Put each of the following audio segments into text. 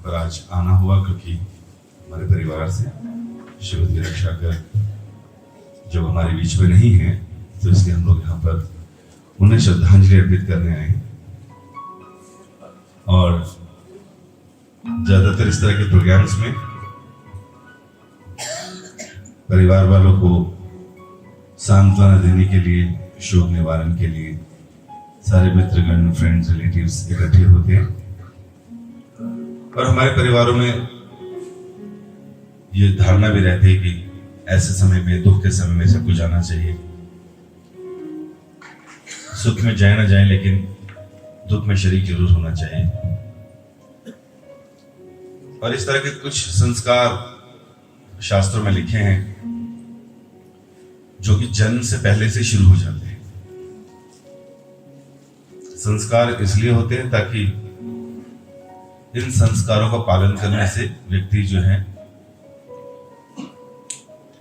पर आज आना हुआ, क्योंकि हमारे परिवार से शिव की रक्षा कर जब हमारे बीच में नहीं है, तो इसलिए हम लोग यहाँ पर उन्हें श्रद्धांजलि अर्पित करने आए हैं। और ज्यादातर इस तरह के प्रोग्राम्स में परिवार वालों को सांत्वना देने के लिए, शोक निवारण के लिए सारे मित्रगण, फ्रेंड्स, रिलेटिव्स इकट्ठे होते हैं। और हमारे परिवारों में ये धारणा भी रहती है कि ऐसे समय में, दुख के समय में सबको जाना चाहिए। सुख में जाए ना जाए, लेकिन दुख में शरीक जरूर होना चाहिए। और इस तरह के कुछ संस्कार शास्त्रों में लिखे हैं जो कि जन्म से पहले से शुरू हो जाते हैं। संस्कार इसलिए होते हैं ताकि इन संस्कारों का पालन करने से व्यक्ति जो है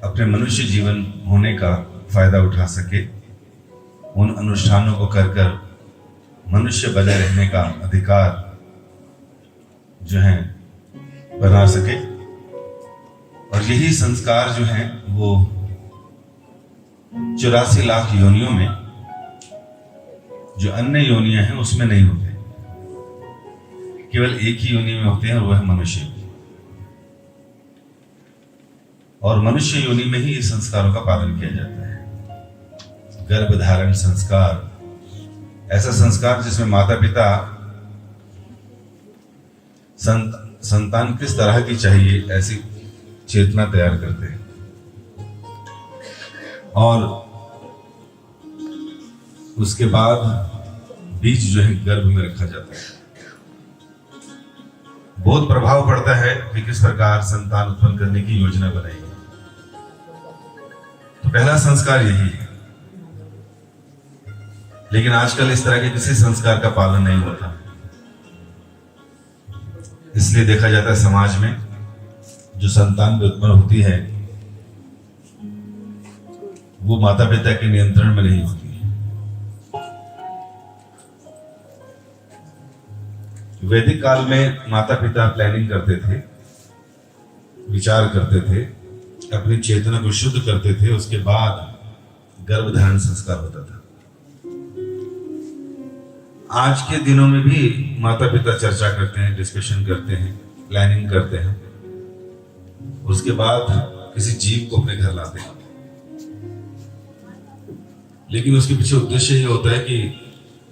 अपने मनुष्य जीवन होने का फायदा उठा सके, उन अनुष्ठानों को कर कर मनुष्य बने रहने का अधिकार जो है बना सके। और यही संस्कार जो है वो 84 लाख योनियों में, जो अन्य योनियां हैं उसमें नहीं होते, केवल एक ही योनि में होते हैं, और वह है मनुष्य। और मनुष्य योनि में ही इस संस्कारों का पालन किया जाता है। गर्भधारण संस्कार, ऐसा संस्कार जिसमें माता पिता संतान किस तरह की चाहिए ऐसी चेतना तैयार करते हैं। और उसके बाद बीज जो है गर्भ में रखा जाता है। बहुत प्रभाव पड़ता है कि किस प्रकार संतान उत्पन्न करने की योजना बनाई है। तो पहला संस्कार यही है। लेकिन आजकल इस तरह के किसी संस्कार का पालन नहीं होता। इसलिए देखा जाता है समाज में जो संतान उत्पन्न होती है वो माता पिता के नियंत्रण में नहीं होती है। वैदिक काल में माता पिता प्लानिंग करते थे, विचार करते थे, अपनी चेतना को शुद्ध करते थे, उसके बाद गर्भधारण संस्कार होता था। आज के दिनों में भी माता पिता चर्चा करते हैं, डिस्कशन करते हैं, प्लानिंग करते हैं, उसके बाद किसी जीव को अपने घर लाते हैं। लेकिन उसके पीछे उद्देश्य ये होता है कि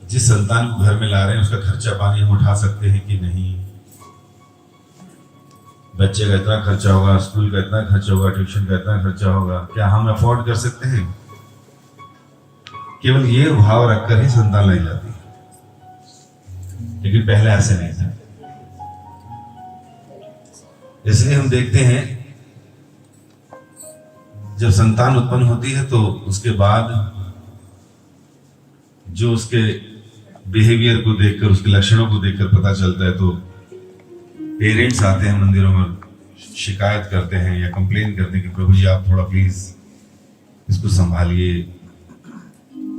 जिस संतान को घर में ला रहे हैं उसका खर्चा पानी हम उठा सकते हैं कि नहीं, बच्चे का इतना खर्चा होगा, स्कूल का इतना खर्चा होगा, ट्यूशन का इतना खर्चा होगा, क्या हम अफोर्ड कर सकते हैं। केवल ये भाव रखकर ही संतान लाई जाती है। लेकिन पहले ऐसे नहीं था। इसलिए हम देखते हैं जब संतान उत्पन्न होती है तो उसके बाद जो उसके बिहेवियर को देखकर, उसके लक्षणों को देखकर पता चलता है, तो पेरेंट्स आते हैं मंदिरों में, शिकायत करते हैं या कंप्लेन करते हैं कि प्रभु जी आप थोड़ा प्लीज इसको संभालिए,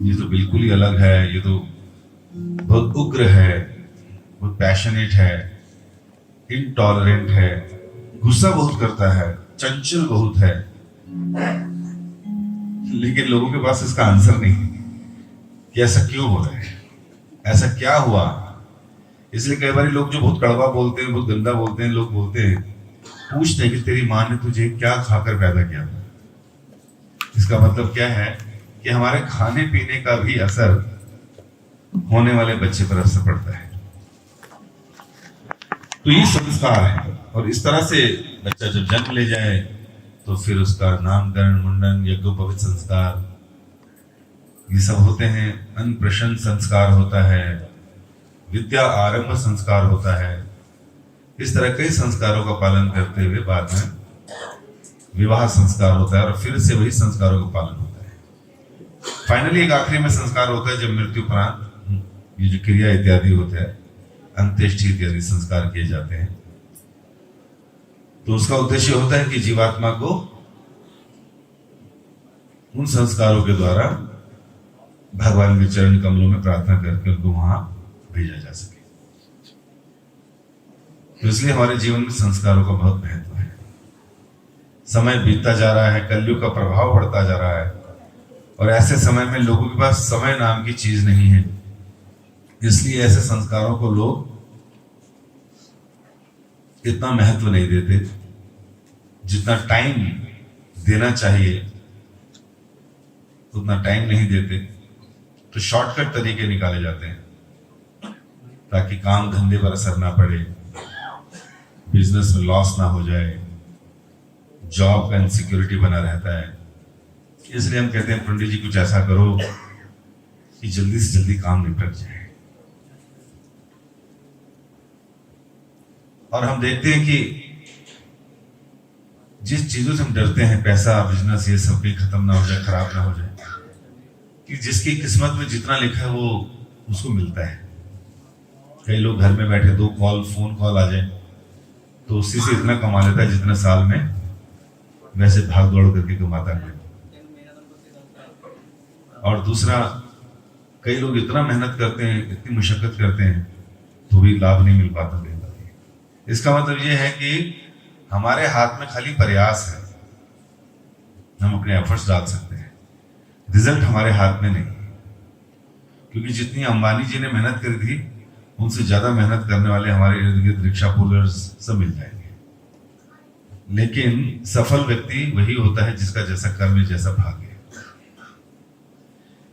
ये तो बिल्कुल ही अलग है, ये तो बहुत उग्र है, बहुत पैशनेट है, इनटॉलरेंट है, गुस्सा बहुत करता है, चंचल बहुत है। लेकिन लोगों के पास इसका आंसर नहीं कि ऐसा क्यों हो रहा है, ऐसा क्या हुआ। इसलिए कई बार लोग जो बहुत कड़वा बोलते हैं, बहुत गंदा बोलते हैं, लोग बोलते हैं, पूछते हैं कि तेरी माँ ने तुझे क्या खाकर पैदा किया था। इसका मतलब क्या है कि हमारे खाने पीने का भी असर होने वाले बच्चे पर असर पड़ता है। तो ये संस्कार है। और इस तरह से बच्चा जब जन्म ले जाए तो फिर उसका नामकरण, मुंडन, यज्ञोपवीत संस्कार ये सब होते हैं। अन्नप्राशन संस्कार होता है, विद्या आरंभ संस्कार होता है। इस तरह कई संस्कारों का पालन करते हुए बाद में विवाह संस्कार होता है और फिर से वही संस्कारों का पालन होता है। फाइनली एक आखिरी में संस्कार होता है जब मृत्यु उपरांत ये जो क्रिया इत्यादि होता है, अंत्येष्टि इत्यादि संस्कार किए जाते हैं। तो उसका उद्देश्य होता है कि जीवात्मा को उन संस्कारों के द्वारा भगवान के चरण कमलों में प्रार्थना करके उनको वहां भेजा जा सके। तो इसलिए हमारे जीवन में संस्कारों का बहुत महत्व है। समय बीतता जा रहा है, कलयुग का प्रभाव बढ़ता जा रहा है, और ऐसे समय में लोगों के पास समय नाम की चीज नहीं है। इसलिए ऐसे संस्कारों को लोग इतना महत्व नहीं देते, जितना टाइम देना चाहिए उतना टाइम नहीं देते। तो शॉर्टकट तरीके निकाले जाते हैं ताकि काम धंधे पर असर ना पड़े, बिजनेस में लॉस ना हो जाए, जॉब का इनसिक्योरिटी बना रहता है। इसलिए हम कहते हैं पंडित जी कुछ ऐसा करो कि जल्दी से जल्दी काम निपट जाए। और हम देखते हैं कि जिस चीजों से हम डरते हैं, पैसा, बिजनेस, ये सब कहीं खत्म ना हो जाए, खराब ना हो जाए, कि जिसकी किस्मत में जितना लिखा है वो उसको मिलता है। कई लोग घर में बैठे 2 कॉल, फोन कॉल आ जाए तो उसी से इतना कमा लेता है जितना साल में वैसे भाग दौड़ करके कमाता है। और दूसरा, कई लोग इतना मेहनत करते हैं, इतनी मशक्कत करते हैं, तो भी लाभ नहीं मिल पाता। इसका मतलब ये है कि हमारे हाथ में खाली प्रयास है, हम अपने एफर्ट्स डाल सकते हैं, रिजल्ट हमारे हाथ में नहीं। क्योंकि जितनी अंबानी जी ने मेहनत करी थी, उनसे ज्यादा मेहनत करने वाले हमारे इर्द गिर्द रिक्शा पुलर्स सब मिल जाएंगे। लेकिन सफल व्यक्ति वही होता है जिसका जैसा कर्म, जैसा भाग्य।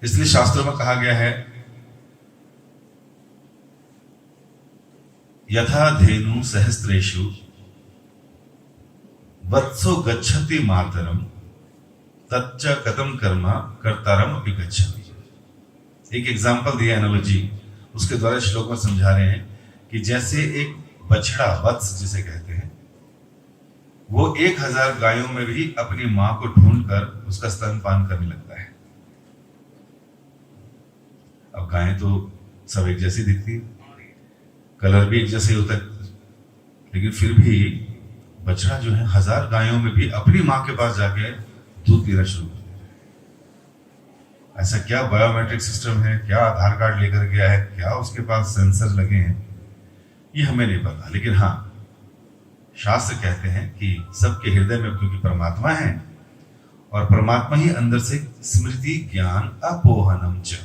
इसलिए शास्त्रों में कहा गया है, यथा धेनु सहस्त्रेषु वत्सो गच्छति मातरम तच्च कथम कर्म कर्तारम अपि गच्छति। एक एग्जाम्पल दिया, एनालॉजी, उसके द्वारा श्लोक में समझा रहे हैं कि जैसे एक बछड़ा, वत्स जिसे कहते हैं, वो 1000 गायों में भी अपनी मां को ढूंढकर उसका स्तनपान करने लगता है। अब गायें तो सब एक जैसी दिखती, कलर भी एक जैसे ही होता है, लेकिन फिर भी बछड़ा जो है 1000 गायों में भी अपनी मां के पास जाके दूध पीना शुरू कर देता है। ऐसा क्या बायोमेट्रिक सिस्टम है, क्या आधार कार्ड लेकर गया है, क्या उसके पास सेंसर लगे हैं, ये हमें नहीं पता। लेकिन हाँ, शास्त्र कहते हैं कि सबके हृदय में क्योंकि परमात्मा है, और परमात्मा ही अंदर से स्मृति, ज्ञान, अपोहनम च,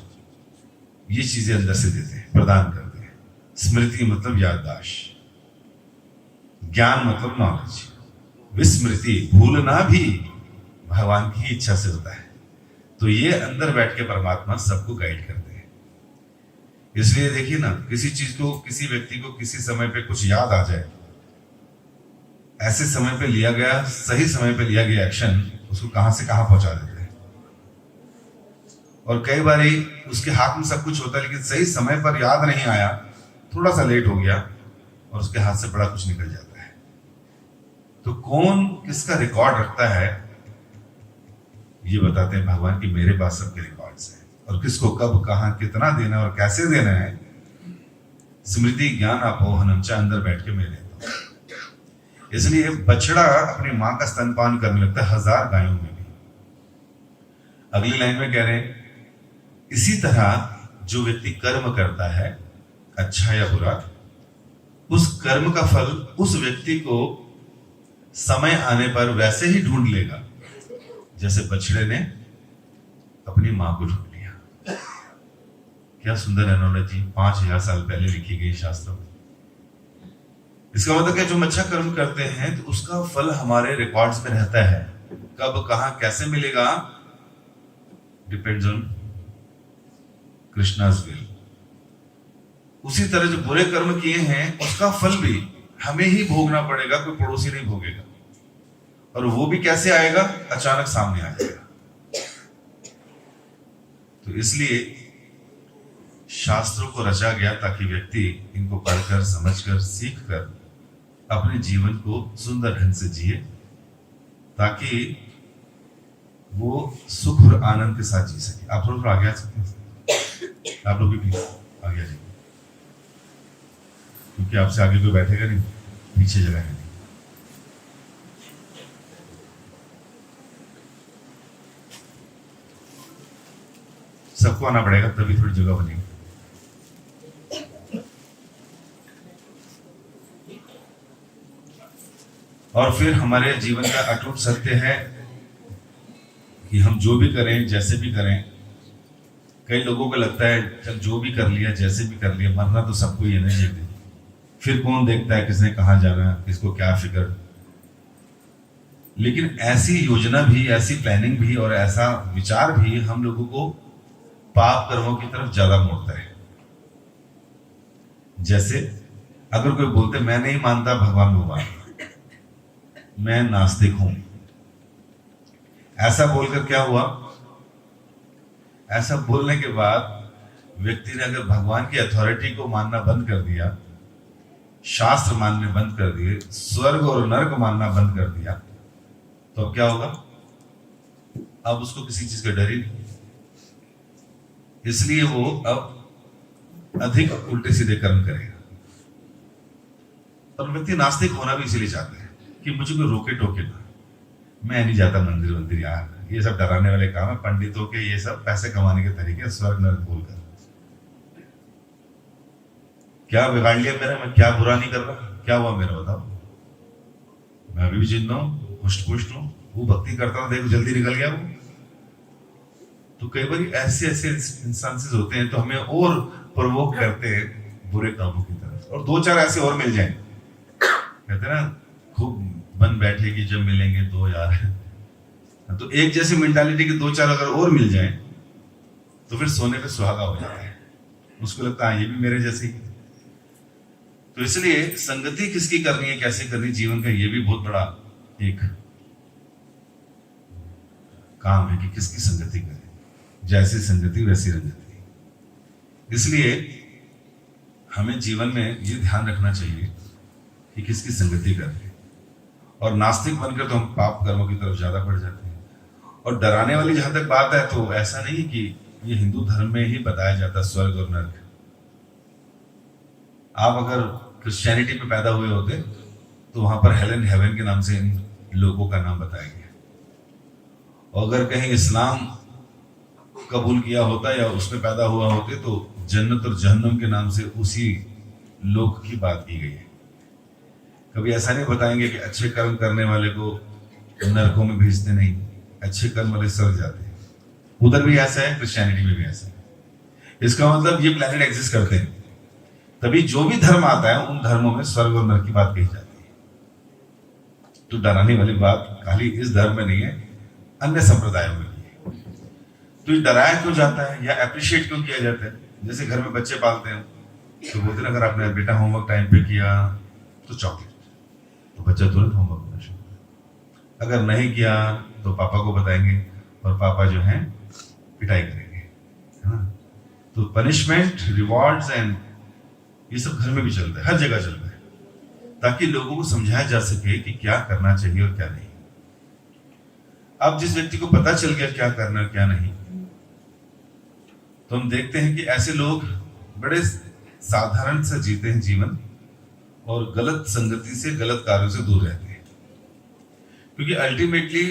ये चीजें अंदर से देते हैं, प्रदान करते हैं। स्मृति मतलब याददाश्त, ज्ञान मतलब नॉलेज, विस्मृति भूलना भी भगवान की इच्छा से होता है। तो ये अंदर बैठ के परमात्मा सबको गाइड करते हैं। इसलिए देखिए ना, किसी चीज को, किसी व्यक्ति को किसी समय पे कुछ याद आ जाए, ऐसे समय पे लिया गया, सही समय पे लिया गया एक्शन उसको कहां से कहां पहुंचा देते हैं। और कई बार उसके हाथ में सब कुछ होता है, लेकिन सही समय पर याद नहीं आया, थोड़ा सा लेट हो गया और उसके हाथ से बड़ा कुछ निकल जाता है। तो कौन किसका रिकॉर्ड रखता है, ये बताते हैं भगवान की मेरे पास सबके रिकॉर्ड्स हैं, और किसको कब, कहां, कितना देना और कैसे देना है, स्मृति, ज्ञान, अपोहनम च, अंदर बैठ के मैं लेता हूं। इसलिए बछड़ा अपनी मां का स्तनपान करने लगता है 1000 गायों में भी। अगली लाइन में कह रहे हैं, इसी तरह जो व्यक्ति कर्म करता है, अच्छा या बुरा, उस कर्म का फल उस व्यक्ति को समय आने पर वैसे ही ढूंढ लेगा जैसे बछड़े ने अपनी मां को ढूंढ लिया। क्या सुंदर एनालॉजी, 5000 साल पहले लिखी गई शास्त्रों में। इसका मतलब कि जो हम अच्छा कर्म करते हैं तो उसका फल हमारे रिकॉर्ड्स में रहता है। कब, कहां, कैसे मिलेगा, डिपेंड्स ऑन कृष्णा's will। उसी तरह जो बुरे कर्म किए हैं उसका फल भी हमें ही भोगना पड़ेगा, कोई पड़ोसी नहीं भोगेगा। और वो भी कैसे आएगा, अचानक सामने आ जाएगा। तो इसलिए शास्त्रों को रचा गया ताकि व्यक्ति इनको पढ़कर, समझकर, सीखकर अपने जीवन को सुंदर ढंग से जिए, ताकि वो सुख और आनंद के साथ जी सके। आप लोग आगे आ सकते हैं, आप लोग भी प्लीज आगे आ जाइए, क्योंकि आपसे आगे कोई बैठेगा नहीं, पीछे जगह है नहीं। सबको आना पड़ेगा, तभी थोड़ी जगह बनेगी। और फिर हमारे जीवन का अटूट सत्य है कि हम जो भी करें, जैसे भी करें, कई लोगों को लगता है चल जो भी कर लिया, जैसे भी कर लिया, मरना तो सबको ही है ना एक दिन, फिर कौन देखता है किसने कहाँ जाना, किसको क्या फिक्र। लेकिन ऐसी योजना भी, ऐसी प्लानिंग भी और ऐसा विचार भी हम लोगों को पाप कर्मों की तरफ ज्यादा मोड़ता है। जैसे अगर कोई बोलते मैं नहीं मानता भगवान, मैं नास्तिक हूं, ऐसा बोलकर क्या हुआ? ऐसा बोलने के बाद व्यक्ति ने अगर भगवान की अथॉरिटी को मानना बंद कर दिया, शास्त्र मानने बंद कर दिए, स्वर्ग और नर्क मानना बंद कर दिया, तो अब क्या होगा? अब उसको किसी चीज का डर ही नहीं। इसलिए वो अब अधिक उल्टे सीधे कर्म करेगा। और व्यक्ति नास्तिक होना भी इसीलिए चाहते हैं कि मुझे कोई रोके टोके ना, मैं नहीं जाता मंदिर यार, ये सब डराने वाले काम है पंडितों के, ये सब पैसे कमाने के तरीके, स्वर्ग नरक बोलकर। क्या बिगाड़ लिया मेरा? मैं क्या बुरा नहीं कर रहा? क्या हुआ मेरा बताओ? मैं अभी भी जिंदा हूं, हुष्ट पुष्ट हूं, वो भक्ति करता था, देखो जल्दी निकल गया वो। तो कई बार ऐसे ऐसे इंस्टांसेस होते हैं तो हमें और प्रवोक करते हैं बुरे कामों की तरफ, और दो चार ऐसे और मिल जाएं, कहते हैं ना खूब बन बैठेगी जब मिलेंगे दो यार। तो एक जैसी मेंटालिटी के दो चार अगर और मिल जाएं तो फिर सोने पे सुहागा हो जाता है, उसको लगता है ये भी मेरे जैसे ही। तो इसलिए संगति किसकी करनी है, कैसे करनी, जीवन का ये भी बहुत बड़ा एक काम है कि किसकी संगति करें। जैसी संगति वैसी रंगति। इसलिए हमें जीवन में ये ध्यान रखना चाहिए कि किसकी संगति करें। और नास्तिक बनकर तो हम पाप कर्मों की तरफ ज्यादा बढ़ जाते हैं। और डराने वाली जहां तक बात है तो ऐसा नहीं कि ये हिंदू धर्म में ही बताया जाता स्वर्ग और नरक। आप अगर क्रिश्चियनिटी में पैदा हुए होते तो वहां पर हेल एंड हेवन के नाम से इन लोगों का नाम बताया गया। और अगर कहीं इस्लाम कबूल किया होता या उसमें पैदा हुआ होते तो जन्नत और जहन्नम के नाम से उसी लोक की बात की गई है। कभी ऐसा नहीं बताएंगे कि अच्छे कर्म करने वाले को नरकों में भेजते नहीं, अच्छे कर्म वाले स्वर्ग जाते हैं। उधर भी ऐसा है, क्रिश्चियनिटी में भी ऐसा है। इसका मतलब ये प्लेनेट एग्जिस्ट करते हैं, तभी जो भी धर्म आता है उन धर्मों में स्वर्ग और नरक की बात कही जाती है। तो डराने वाली बात खाली इस धर्म में नहीं है, अन्य संप्रदायों में भी है। तो ये डराया क्यों जाता है या अप्रिशिएट क्यों किया जाता है? जैसे घर में बच्चे पालते हैं तो बोलते हैं अगर आपने बेटा होमवर्क टाइम पे किया तो चॉकलेट, तो बच्चा तुरंत होमवर्क करना शुरू करेगा। अगर नहीं किया तो पापा को बताएंगे और पापा जो है पिटाई करेंगे, है ना। तो पनिशमेंट, रिवॉर्ड्स एंड ये सब घर में भी चलता है, हर जगह चलता है, ताकि लोगों को समझाया जा सके कि क्या करना चाहिए और क्या नहीं। अब जिस व्यक्ति को पता चल गया क्या करना और क्या नहीं, तो हम देखते हैं कि ऐसे लोग बड़े साधारण से जीते हैं जीवन और गलत संगति से, गलत कार्यों से दूर रहते हैं। क्योंकि ultimately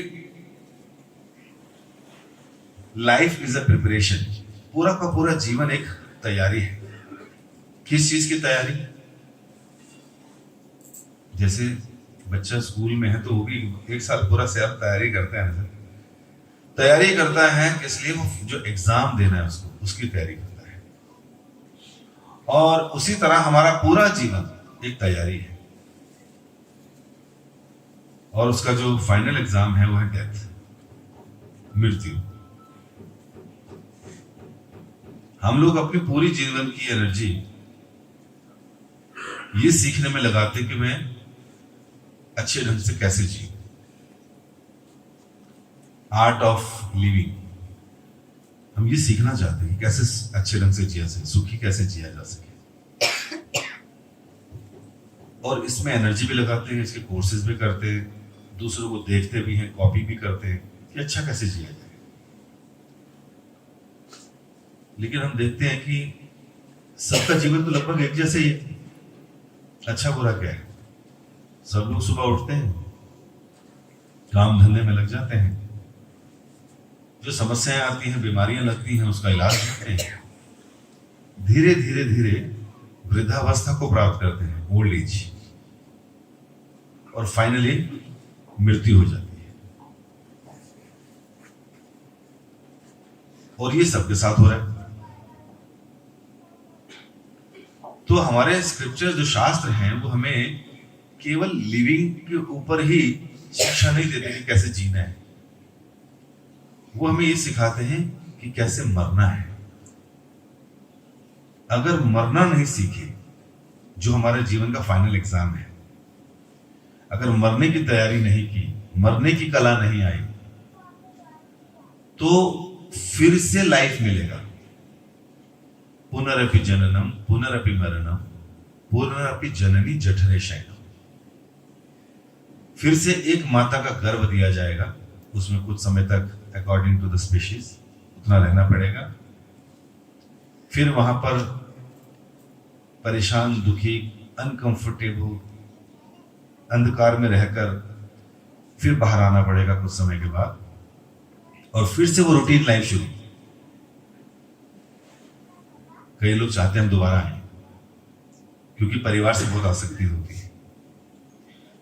life is a preparation. पूरा का पूरा जीवन एक तैयारी है। किस चीज की तैयारी? जैसे बच्चा स्कूल में है तो वो भी एक साल पूरा से अब तैयारी करता है, तैयारी करता है इसलिए वो जो एग्जाम देना है उसको, उसकी तैयारी करता है। और उसी तरह हमारा पूरा जीवन एक तैयारी है, और उसका जो फाइनल एग्जाम है वो है डेथ, मृत्यु। हम लोग अपनी पूरी जीवन की एनर्जी ये सीखने में लगाते कि मैं अच्छे ढंग से कैसे जीऊं, आर्ट ऑफ लिविंग। हम ये सीखना चाहते हैं कैसे अच्छे ढंग से जिया सके, सुखी कैसे जिया जा सके। और इसमें एनर्जी भी लगाते हैं, इसके कोर्सेज भी करते हैं, दूसरों को देखते भी हैं, कॉपी भी करते हैं कि अच्छा कैसे जिया जाए। लेकिन हम देखते हैं कि सबका जीवन तो लगभग एक जैसे ही है। अच्छा बुरा क्या है? सब लोग सुबह उठते हैं, काम धंधे में लग जाते हैं, जो समस्याएं आती हैं, बीमारियां लगती हैं, उसका इलाज करते हैं, धीरे धीरे धीरे वृद्धावस्था को प्राप्त करते हैं, ओल्ड एज। और फाइनली मृत्यु हो जाती है। और ये सबके साथ हो रहा है। तो हमारे स्क्रिप्चर जो शास्त्र हैं वो हमें केवल लिविंग के ऊपर ही शिक्षा नहीं देते कि कैसे जीना है, वो हमें ये सिखाते हैं कि कैसे मरना है। अगर मरना नहीं सीखे, जो हमारे जीवन का फाइनल एग्जाम है, अगर मरने की तैयारी नहीं की, मरने की कला नहीं आई, तो फिर से लाइफ मिलेगा। पुनरपि जननम पुनरपि मरणम पुनरपि जननी जठरे शयनम। फिर से एक माता का गर्भ दिया जाएगा, उसमें कुछ समय तक अकॉर्डिंग टू द स्पीशीज उतना रहना पड़ेगा। फिर वहां पर परेशान, दुखी, अनकंफर्टेबल, अंधकार में रहकर फिर बाहर आना पड़ेगा कुछ समय के बाद, और फिर से वो रूटीन लाइफ शुरू। कई लोग चाहते हैं हम दोबारा आए, क्योंकि परिवार से बहुत आसक्ति होती है,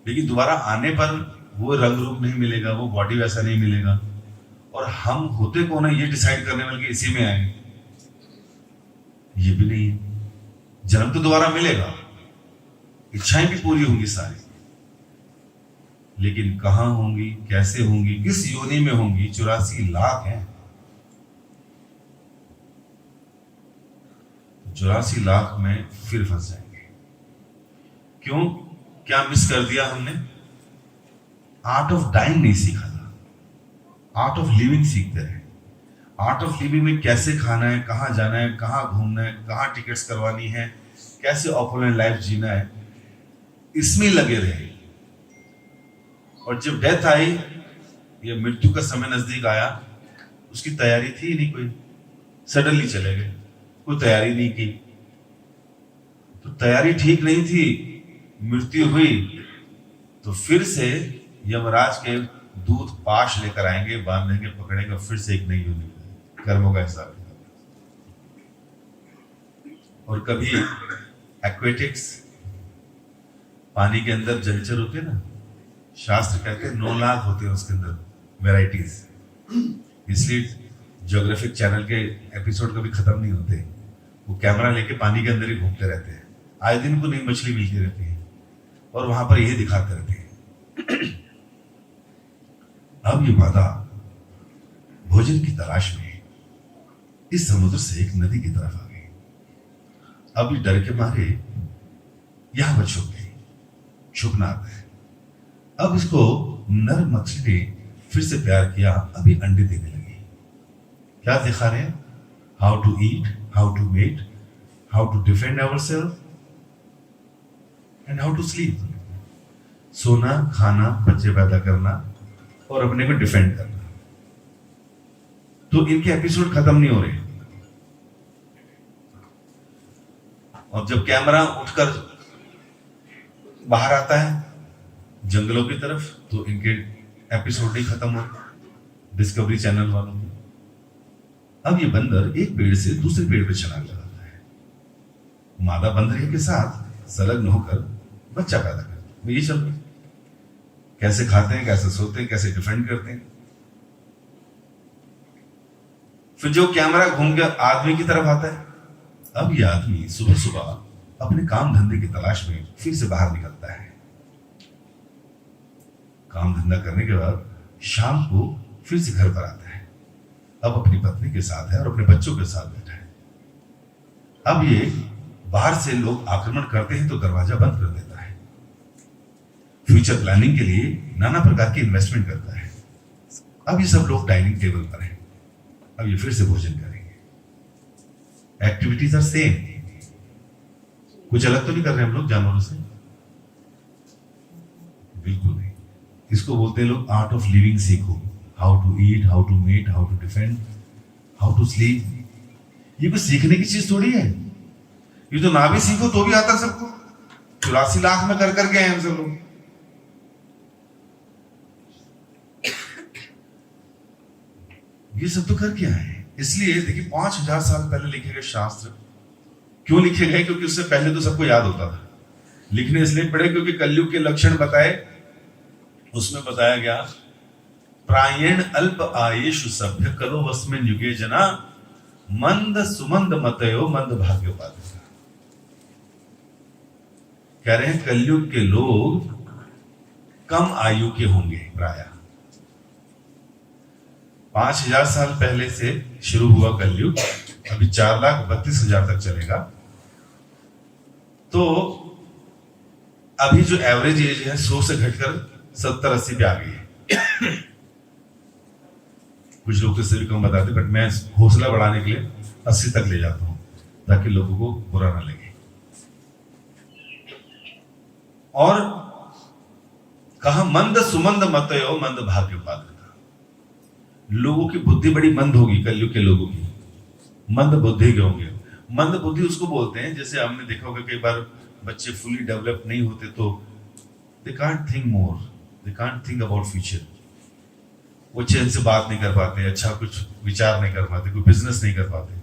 लेकिन दोबारा आने पर वो रंग रूप नहीं मिलेगा, वो बॉडी वैसा नहीं मिलेगा, और हम होते कौन है ये डिसाइड करने वाले कि इसी में आए, ये भी नहीं है। जन्म तो दोबारा मिलेगा, इच्छाएं भी पूरी होंगी सारी, लेकिन कहां होंगी, कैसे होंगी, किस योनि में होंगी, 84 लाख हैं। 84 लाख में फिर फंस जाएंगे। क्यों? क्या मिस कर दिया हमने? आर्ट ऑफ डाइंग नहीं सीखा था, आर्ट ऑफ लिविंग सीखते रहे। आर्ट ऑफ लिविंग में कैसे खाना है, कहां जाना है, कहां घूमना है, कहां टिकट्स करवानी है, कैसे ऑपोनेंट लाइफ जीना है, इसमें लगे रहे। और जब डेथ आई या मृत्यु का समय नजदीक आया, उसकी तैयारी थी नहीं कोई, सडनली चले गए, कोई तैयारी नहीं की। तो तैयारी ठीक नहीं थी, मृत्यु हुई तो फिर से यमराज के दूत पाश लेकर आएंगे, बांधेंगे, पकड़ेंगे, फिर से एक नई योनि, कर्मों का हिसाब। और कभी एक्वेटिक्स, पानी के अंदर जलचर होते हैं ना, शास्त्र कहते हैं 9 लाख होते हैं उसके अंदर वैरायटीज। इसलिए ज्योग्राफिक चैनल के एपिसोड कभी खत्म नहीं होते, वो कैमरा लेके पानी के अंदर ही घूमते रहते हैं, आए दिन को नई मछली मिलती रहती है, और वहां पर यही दिखाते रहते हैं। अब ये मादा भोजन की तलाश में इस समुद्र से एक नदी की तरफ आ गई। अब ये डर के मारे यहां पर छुप गई, छुपना आता है। अब इसको नर मछली ने फिर से प्यार किया, अभी अंडे देने लगी। क्या दिखा रहे हैं? How to eat, how to mate, how to defend ourselves and how to sleep. सोना, खाना, बच्चे पैदा करना और अपने को डिफेंड करना। तो इनके एपिसोड खत्म नहीं हो रहे। और जब कैमरा उठकर बाहर आता है जंगलों की तरफ, तो इनके एपिसोड नहीं खत्म हो डिस्कवरी चैनल वालों में। अब ये बंदर एक पेड़ से दूसरे पेड़ पे छलांग लगाता है, मादा बंदर के साथ संलग्न होकर बच्चा पैदा करता है। ये चल कैसे खाते हैं, कैसे सोते हैं, कैसे डिफेंड करते हैं। फिर जो कैमरा घूम के आदमी की तरफ आता है, अब ये आदमी सुबह सुबह अपने काम धंधे की तलाश में फिर से बाहर निकलता है। काम धंधा करने के बाद शाम को फिर से घर पर आता है। अब अपनी पत्नी के साथ है और अपने बच्चों के साथ बैठा है। अब ये बाहर से लोग आक्रमण करते हैं तो दरवाजा बंद कर देता है। फ्यूचर प्लानिंग के लिए नाना प्रकार की इन्वेस्टमेंट करता है। अब ये सब लोग डाइनिंग टेबल पर हैं। अब ये फिर से भोजन करेंगे। एक्टिविटीज आर सेम, कुछ अलग तो नहीं कर रहे हम लोग जानवरों से, बिल्कुल नहीं। इसको बोलते हैं लोग आर्ट ऑफ लिविंग सीखो। How to eat, how to mate, how to defend, how to sleep. ये कुछ सीखने की चीज थोड़ी है। ये तो ना भी सीखो तो भी आता सबको। 84 लाख में कर करके हैं हम सब लोग। ये सब तो कर क्या है। इसलिए देखिए 5000 साल पहले लिखे गए शास्त्र क्यों लिखे गए? क्योंकि उससे पहले तो सबको याद होता था। लिखने इसलिए पड़े क्योंकि कलयुग के लक्षण बताए उसमें बताया गया, प्रायण अल्प आयेषु सभ्य कलो वस्मिन् युगे जना मंद सुमंद मतयो मंद भाग्योपाधि। कह रहे हैं कलयुग के लोग कम आयु के होंगे। प्राय 5000 साल पहले से शुरू हुआ कलयुग, अभी 4,32,000 तक चलेगा। तो अभी जो एवरेज एज है 100 से घटकर 70-80 पे आ गई है। कुछ लोग तो इससे भी कम बताते, बट मैं हौसला बढ़ाने के लिए 80 तक ले जाता हूं ताकि लोगों को बुरा ना लगे। और कहा मंद सुमंद मतयो मंद भाग्योपाधि। लोगों की बुद्धि बड़ी मंद होगी, कलयुग के लोगों की मंद बुद्धि के होंगे। मंद बुद्धि उसको बोलते हैं, जैसे हमने देखा होगा कई बार बच्चे फुली डेवलप नहीं होते तो they can't think more, they can't think about future. वो चैन से बात नहीं कर पाते, अच्छा कुछ विचार नहीं कर पाते, कोई बिजनेस नहीं कर पाते,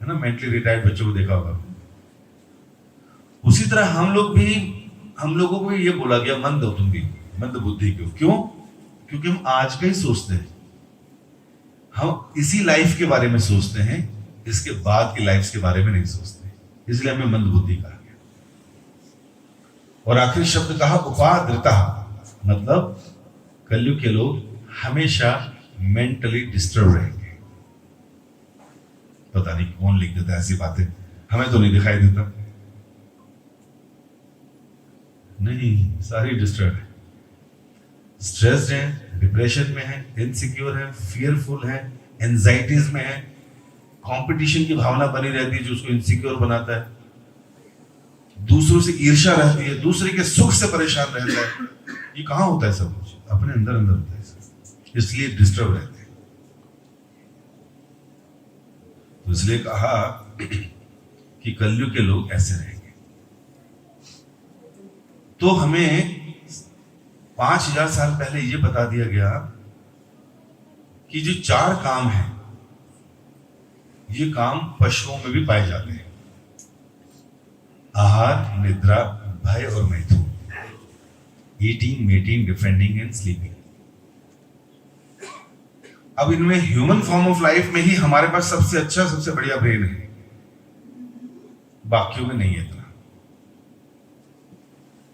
है ना। मेंटली रिटायर्ड बच्चों को देखा होगा। उसी तरह हम लोगों को ये बोला गया मंद हो तुम भी, मंद बुद्धि क्यों? क्योंकि हम आज का ही सोचते हैं, हम इसी लाइफ के बारे में सोचते हैं, इसके बाद की लाइफ के बारे में नहीं सोचते, इसलिए हमें मंद बुद्धि कहा गया। और आखिरी शब्द कहा उपाद्रता, मतलब कलयुग के लोग हमेशा मेंटली डिस्टर्ब रहेंगे। पता नहीं कौन लिख देता ऐसी बातें, हमें तो नहीं दिखाई देता। नहीं, सारी डिस्टर्ब है, स्ट्रेस्ड है, डिप्रेशन में है, इनसिक्योर है, फियरफुल है, एंजाइटीज में है, कंपटीशन की भावना बनी रहती है जो उसको इनसिक्योर बनाता है, दूसरों से ईर्ष्या रहती है, दूसरे के सुख से परेशान रहता है। ये कहां होता है? सब कुछ अपने अंदर अंदर होता है, इसलिए डिस्टर्ब रहते हैं। तो इसलिए कहा कि कलयुग के लोग ऐसे रहेंगे। तो हमें 5000 साल पहले यह बता दिया गया कि जो 4 काम हैं, ये काम पशुओं में भी पाए जाते हैं। आहार, निद्रा, भय और मैथुन। Eating, mating, defending and sleeping. अब इनमें ह्यूमन फॉर्म ऑफ लाइफ में ही हमारे पास सबसे अच्छा, सबसे बढ़िया ब्रेन है, बाकियों में नहीं है इतना।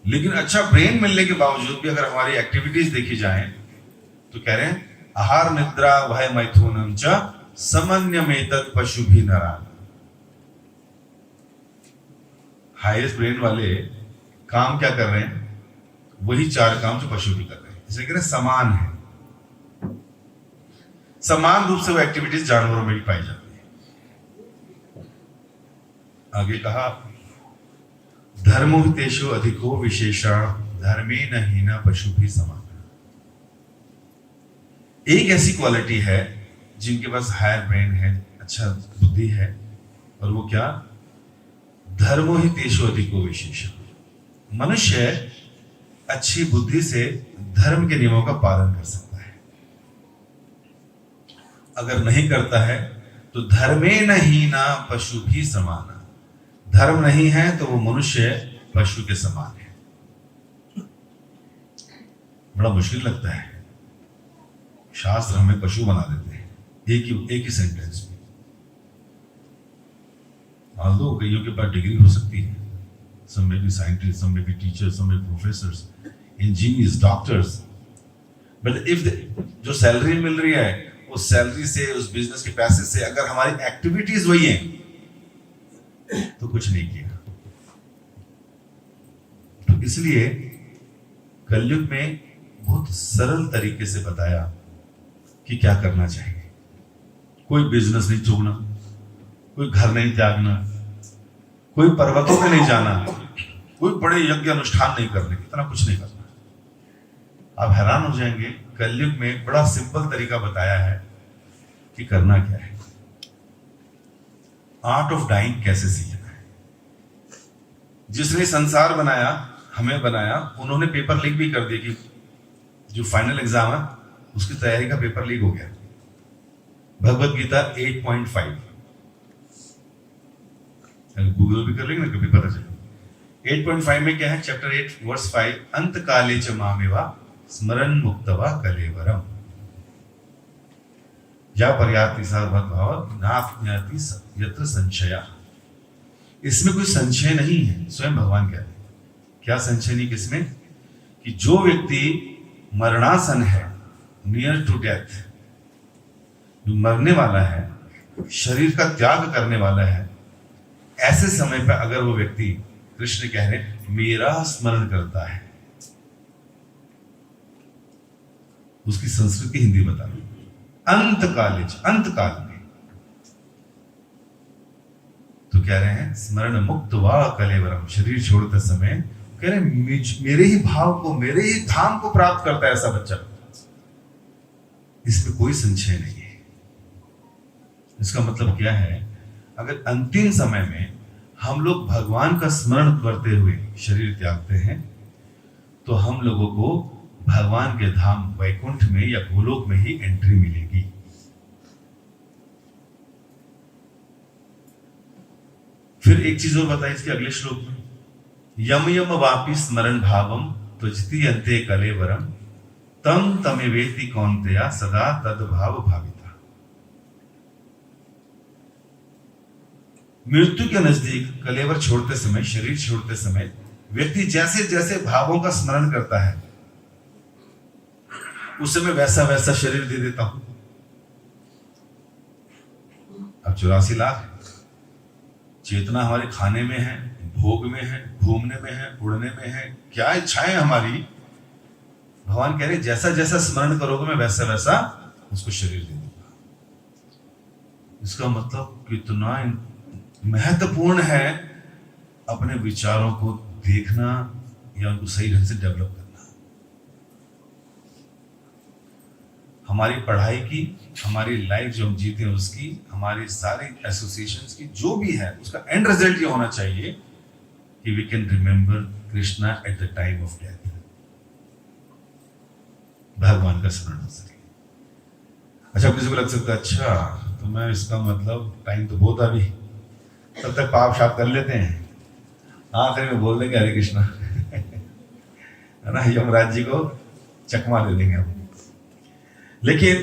लेकिन अच्छा ब्रेन मिलने के बावजूद भी अगर हमारी एक्टिविटीज देखी जाए तो कह रहे हैं आहार, निद्रा, भय, मैथुनम च समन्यमेतत् पशु भी नरा। हाईएस्ट ब्रेन वाले काम क्या कर रहे हैं? वही 4 काम जो पशु भी कर रहे हैं। इसलिए कह रहे हैं समान है, समान रूप से वो एक्टिविटीज जानवरों में भी पाई जाती है। आगे कहा धर्मोहितेषु अधिको विशेषा धर्मेण हीना पशु भी समान। एक ऐसी क्वालिटी है जिनके पास हायर ब्रेन है, अच्छा बुद्धि है, और वो क्या? धर्मोहितेषु अधिको विशेषा। मनुष्य अच्छी बुद्धि से धर्म के नियमों का पालन कर सकता है। अगर नहीं करता है तो धर्मेण हीना पशु भी समान। धर्म नहीं है तो वो मनुष्य पशु के समान है। बड़ा मुश्किल लगता है, शास्त्र हमें पशु बना देते हैं एक ही सेंटेंस में। मान लो कईयों के पास डिग्री हो सकती है, some may be scientists, some may be teachers, some may be professors, engineers, doctors, but if जो सैलरी मिल रही है उस सैलरी से, उस बिजनेस के पैसे से अगर हमारी एक्टिविटीज वही हैं तो कुछ नहीं किया। तो इसलिए कलयुग में बहुत सरल तरीके से बताया कि क्या करना चाहिए। कोई बिजनेस नहीं छोड़ना, कोई घर नहीं त्यागना, कोई पर्वतों में नहीं जाना, कोई बड़े यज्ञ अनुष्ठान नहीं करने, इतना कुछ नहीं करना। आप हैरान हो जाएंगे, कलयुग में बड़ा सिंपल तरीका बताया है कि करना क्या है। आर्ट ऑफ डाइंग कैसे सीखना है। जिसने संसार बनाया, हमें बनाया, उन्होंने पेपर लीक भी कर दिया कि जो फाइनल एग्जाम है उसकी तैयारी का पेपर लीक हो गया। भगवत गीता 8.5, गूगल भी कर लेंगे ना, कभी पता चले। 8.5 में क्या है? चैप्टर 8 वर्स 5, अंत काले च मामेवा स्मरण मुक्तवा कलेवरम या पर्याप्ति भगवत नाप्याति यत्र संशया। इसमें कोई संशय नहीं है, स्वयं भगवान कह रहे हैं। क्या संशय नहीं किसमें? कि जो व्यक्ति मरणासन है, नियर टू डेथ, जो मरने वाला है, शरीर का त्याग करने वाला है, ऐसे समय पर अगर वो व्यक्ति, कृष्ण कह रहे हैं, मेरा स्मरण करता है, उसकी संस्कृत की हिंदी बता रही, अंत काल में, तो कह रहे हैं स्मरण मुक्त वा कलेवरम, शरीर छोड़ते समय कह रहे हैं मेरे ही भाव को, मेरे ही धाम को प्राप्त करता है ऐसा बच्चा। इसमें कोई संशय नहीं है। इसका मतलब क्या है? अगर अंतिम समय में हम लोग भगवान का स्मरण करते हुए शरीर त्यागते हैं तो हम लोगों को भगवान के धाम वैकुंठ में या गोलोक में ही एंट्री मिलेगी। फिर एक चीज और बताई इसके अगले श्लोक में, यम यम वापि स्मरण भावम त्वजति अन्ते कलेवरम तम तमेवेति कौन्तेया सदा तद भाव भाविता। मृत्यु के नजदीक कलेवर छोड़ते समय, शरीर छोड़ते समय व्यक्ति जैसे जैसे भावों का स्मरण करता है उस समय वैसा वैसा शरीर दे देता हूं। अब 84 लाख चेतना हमारे खाने में है, भोग में है, घूमने में है, उड़ने में है, क्या इच्छाएं हमारी। भगवान कह रहे जैसा जैसा स्मरण करोगे मैं वैसा वैसा उसको शरीर दे दूंगा। इसका मतलब कितना महत्वपूर्ण है अपने विचारों को देखना या उनको सही ढंग से डेवलप करना। हमारी पढ़ाई की, हमारी लाइफ जो हम जीते हैं उसकी, हमारी सारी एसोसिएशंस की, जो भी है उसका एंड रिजल्ट ये होना चाहिए कि we can remember Krishna at the time of death. भगवान का स्मरण हो सके। अच्छा, किसी को लग सकता है अच्छा तो मैं इसका मतलब टाइम तो बहुत अभी, तब तक पाप शाप कर लेते हैं, आखिर में बोल देंगे हरे कृष्णा है ना, यमराज जी को चकमा दे देंगे हम। लेकिन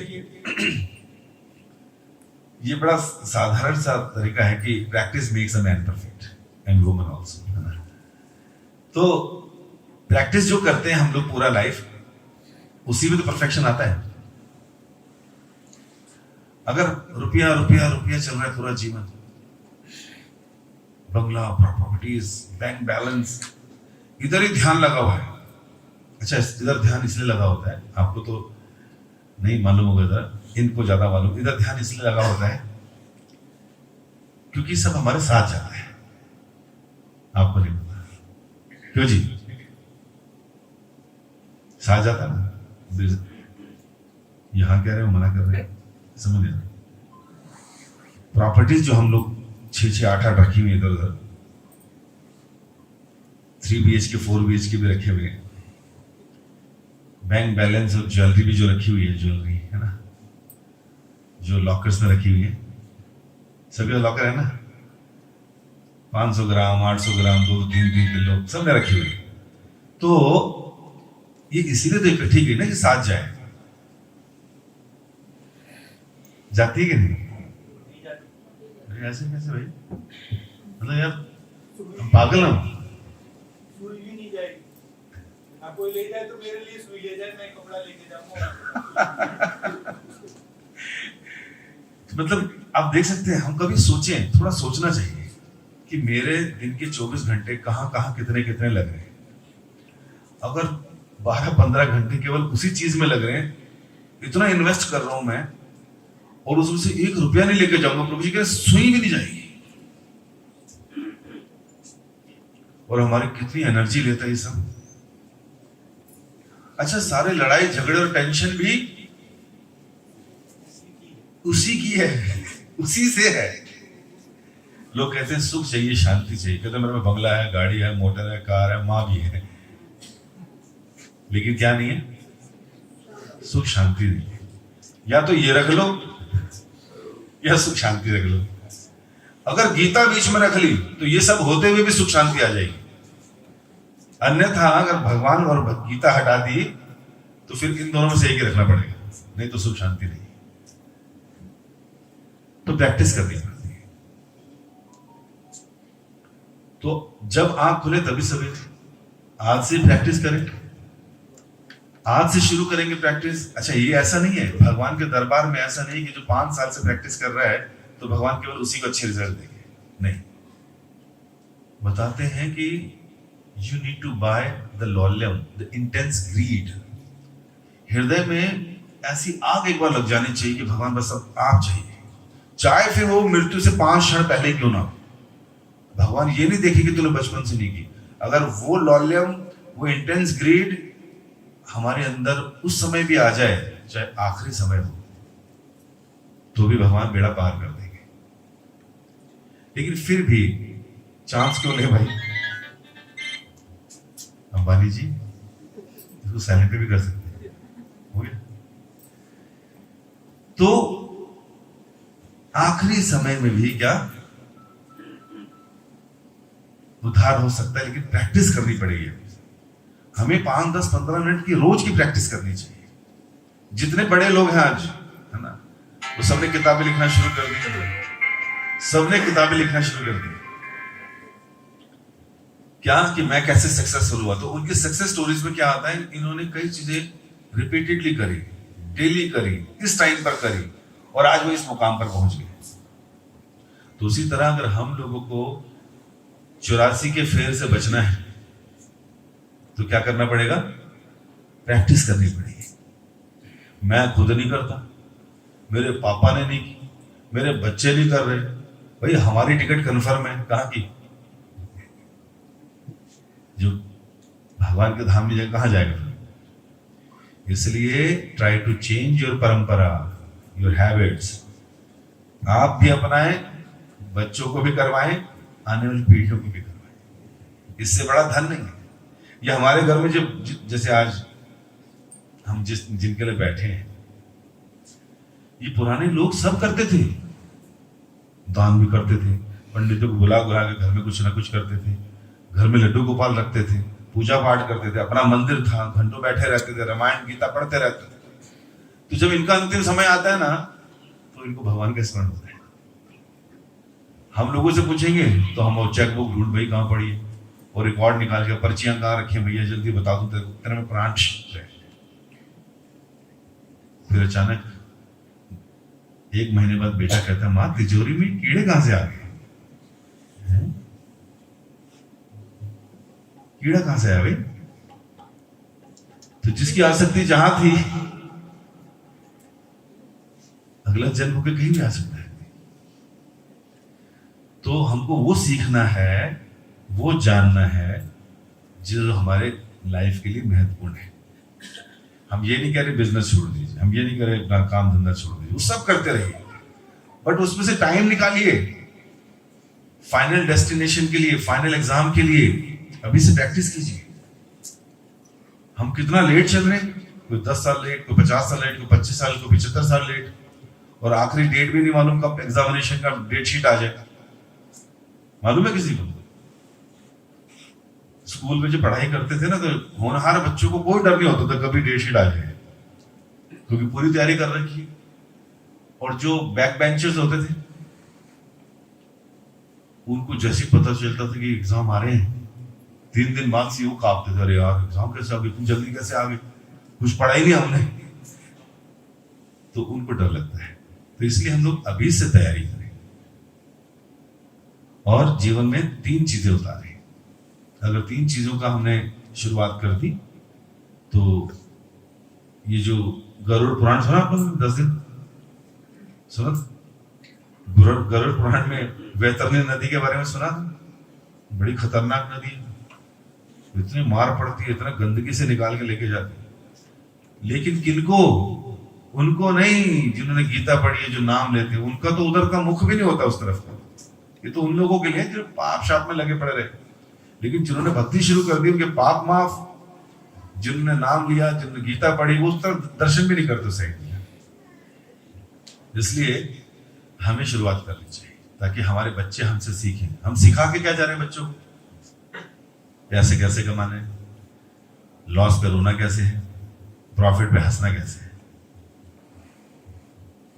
ये बड़ा साधारण सा तरीका है कि practice makes a man perfect and woman also, है ना। तो प्रैक्टिस जो करते हैं हम लोग पूरा लाइफ, उसी में तो परफेक्शन आता है। अगर रुपया रुपया रुपया चल रहा है पूरा जीवन, बंगला, प्रॉपर्टीज, बैंक बैलेंस, इधर ही ध्यान लगा हुआ है। अच्छा, इधर ध्यान इसलिए लगा होता है, आपको तो नहीं मालूम होगा, इधर इनको ज्यादा मालूम, इधर ध्यान इसलिए लगा होता है क्योंकि सब हमारे साथ जाता है। आपको नहीं पता क्यों जी? साथ जाता ना, यहां कह रहे हो मना कर रहे हैं, समझ रहे। प्रॉपर्टीज जो हम लोग 6-6, 8-8 रखी हुई इधर उधर, 3 BHK 4 BHK भी रखे हुए हैं, बैंक बैलेंस और ज्वेलरी भी जो रखी हुई है, ज्वेलरी है ना, जो लॉकर्स में रखी हुई है, सभी लॉकर है ना, 500 ग्राम, 800 ग्राम, 2-3 किलो सब में रखी हुई है। तो ये इसीलिए तो इकट्ठी गई ना कि साथ जाए। जाती है कि नहीं? ऐसे कैसे भाई? मतलब यार हम पागल हैं। सुई भी नहीं जाएगी। आप कोई ले जाए तो मेरे लिए सुई ले जाए, मैं कपड़ा लेके जाऊंगा। मतलब आप देख सकते हैं, हम कभी सोचें, थोड़ा सोचना चाहिए कि मेरे दिन के 24 घंटे कहाँ कहाँ कितने कितने लग रहे हैं। अगर 12-15 घंटे केवल उसी चीज में लग रहे हैं, इतना इन्वेस्ट कर रहा हूं मैं, और उसमें से 1 रुपया नहीं लेके जाऊंगा, प्रभु जी कह सुई भी नहीं जाएगी। और हमारी कितनी एनर्जी लेता है ये सब। अच्छा, सारे लड़ाई झगड़े और टेंशन भी उसी की है, उसी से है। लोग कहते हैं सुख चाहिए, शांति चाहिए, कहते हैं मेरे में बंगला है, गाड़ी है, मोटर है, कार है, माँ भी है, लेकिन क्या नहीं है? सुख शांति नहीं है। या तो ये रख लो या सुख शांति रख लो। अगर गीता बीच में रख ली तो ये सब होते हुए भी सुख शांति आ जाएगी। अन्यथा अगर भगवान और गीता हटा दी तो फिर इन दोनों में से एक ही रखना पड़ेगा, नहीं तो सुख शांति नहीं। तो प्रैक्टिस करनी पड़ती है। तो जब आंख खुले तभी सवेरे, आज से प्रैक्टिस करें, आज से शुरू करेंगे प्रैक्टिस। अच्छा, ये ऐसा नहीं है, भगवान के दरबार में ऐसा नहीं कि जो 5 साल से प्रैक्टिस कर रहा है तो भगवान केवल उसी को अच्छे रिजल्ट देंगे, नहीं। बताते हैं कि you need to buy the लॉल्यम, द इंटेंस ग्रीड। हृदय में ऐसी आग एक बार लग जानी चाहिए कि भगवान बस अब आप चाहिए, चाहे फिर वो मृत्यु से 5 क्षण पहले क्यों ना हो। भगवान ये नहीं देखे कि तूने बचपन से नहीं की। अगर वो लॉल्यम, वो इंटेंस ग्रीड हमारे अंदर उस समय भी आ जाए, चाहे आखिरी समय हो, तो भी भगवान बेड़ा पार कर देंगे। लेकिन फिर भी चांस क्यों ले भाई? अंबानी जी इसको साइलेंट पे भी कर सकते हैं, हो गया। तो आखिरी समय में भी क्या उद्धार हो सकता है, लेकिन प्रैक्टिस करनी पड़ेगी। हमें 5, 10, 15 मिनट की रोज की प्रैक्टिस करनी चाहिए। जितने बड़े लोग हैं आज, है ना, वो सबने किताबें लिखना शुरू कर दी, सबने किताबें लिखना शुरू कर दी। क्या कि मैं कैसे सक्सेसफुल हुआ। तो उनके सक्सेस स्टोरीज में क्या आता है, इन्होंने कई चीजें रिपीटेडली करी, डेली करी, इस टाइम पर करी, और आज वो इस मुकाम पर पहुंच गए। तो उसी तरह अगर हम लोगों को 84 के फेर से बचना है तो क्या करना पड़ेगा? प्रैक्टिस करनी पड़ेगी। मैं खुद नहीं करता, मेरे पापा ने नहीं की, मेरे बच्चे नहीं कर रहे, भाई हमारी टिकट कंफर्म है कहां की? जो भगवान के धाम में जाए कहां जाएगा? इसलिए ट्राई टू चेंज योर परंपरा, योर हैबिट्स। आप भी अपनाएं, बच्चों को भी करवाएं, आने वाली पीढ़ियों को भी करवाएं। इससे बड़ा धन नहीं है। ये हमारे घर में जैसे आज हम जिनके लिए बैठे हैं, ये पुराने लोग सब करते थे, दान भी करते थे, पंडितों को बुला बुला के घर में कुछ ना कुछ करते थे, घर में लड्डू गोपाल रखते थे, पूजा पाठ करते थे, अपना मंदिर था, घंटों बैठे रहते थे, रामायण गीता पढ़ते रहते थे। तो जब इनका अंतिम समय आता है ना, तो इनको भगवान का स्मरण होता है। हम लोगों से पूछेंगे तो हम चेकबुक ढूंढ, भाई कहां पड़ी है, और रिकॉर्ड निकाल के, पर्चियां कहां रखी है भैया, जल्दी बता दो, तेरे में प्राण है। फिर अचानक 1 महीने बाद बेटा कहता है, मां तिजोरी में कीड़े कहां से आ गए? कीड़ा कहां से आया भाई? तो जिसकी आसक्ति जहां थी, अगला जन्म होकर कहीं भी आ सकता है। तो हमको वो सीखना है, वो जानना है जो हमारे लाइफ के लिए महत्वपूर्ण है। हम ये नहीं कह रहे बिजनेस छोड़ दीजिए, हम ये नहीं कह रहे अपना काम धंधा छोड़ दीजिए, वो सब करते रहिए, बट उसमें से टाइम निकालिए फाइनल डेस्टिनेशन के लिए, फाइनल एग्जाम के लिए। अभी से प्रैक्टिस कीजिए। हम कितना लेट चल रहे हैं, कोई 10 साल लेट, कोई 50 साल लेट, कोई 25 साल, कोई 75 साल लेट, और आखिरी डेट भी नहीं मालूम कब एग्जामिनेशन का डेट शीट आ जाए। मालूम है किसी को? स्कूल में जो पढ़ाई करते थे ना, तो होनहार बच्चों को कोई डर नहीं होता था कभी डेट शीट आ जाए, क्योंकि पूरी तैयारी कर रखी है। और जो बैक बेंचर्स होते थे, उनको जैसे पता चलता था कि एग्जाम आ रहे हैं, 3 दिन बाद से वो कांपते थे, अरे यार एग्जाम कैसे आ गए, तुम जल्दी कैसे आ गए, कुछ पढ़ा ही नहीं हमने। तो उनको डर लगता है। तो इसलिए हम लोग अभी से तैयारी करें, और जीवन में 3 चीजें उतारें। अगर 3 चीजों का हमने शुरुआत कर दी, तो ये जो गरुड़ पुराण सुना आपने 10 दिन सुना? गरुड़ पुराण में वैतरणी नदी के बारे में सुना? बड़ी खतरनाक नदी है, इतनी मार पड़ती है, इतना गंदगी से निकाल के लेके जाते हैं। लेकिन किनको? उनको नहीं जिन्होंने गीता पढ़ी है, जो नाम लेते हैं, उनका तो उधर का मुख भी नहीं होता उस तरफ का। ये तो उन लोगों के लिए जो पाप शाप में लगे पड़े रहे। लेकिन जिन्होंने भक्ति शुरू कर दी, उनके पाप माफ। जिन्होंने नाम लिया, जिन्होंने गीता पढ़ी, वो उस तरफ दर्शन भी नहीं करते सही। इसलिए हमें शुरुआत करनी चाहिए, ताकि हमारे बच्चे हमसे सीखें। हम सिखा के क्या जा रहे हैं बच्चों को? पैसे कैसे कमाने, लॉस पे रोना कैसे है, प्रॉफिट पे हंसना कैसे है,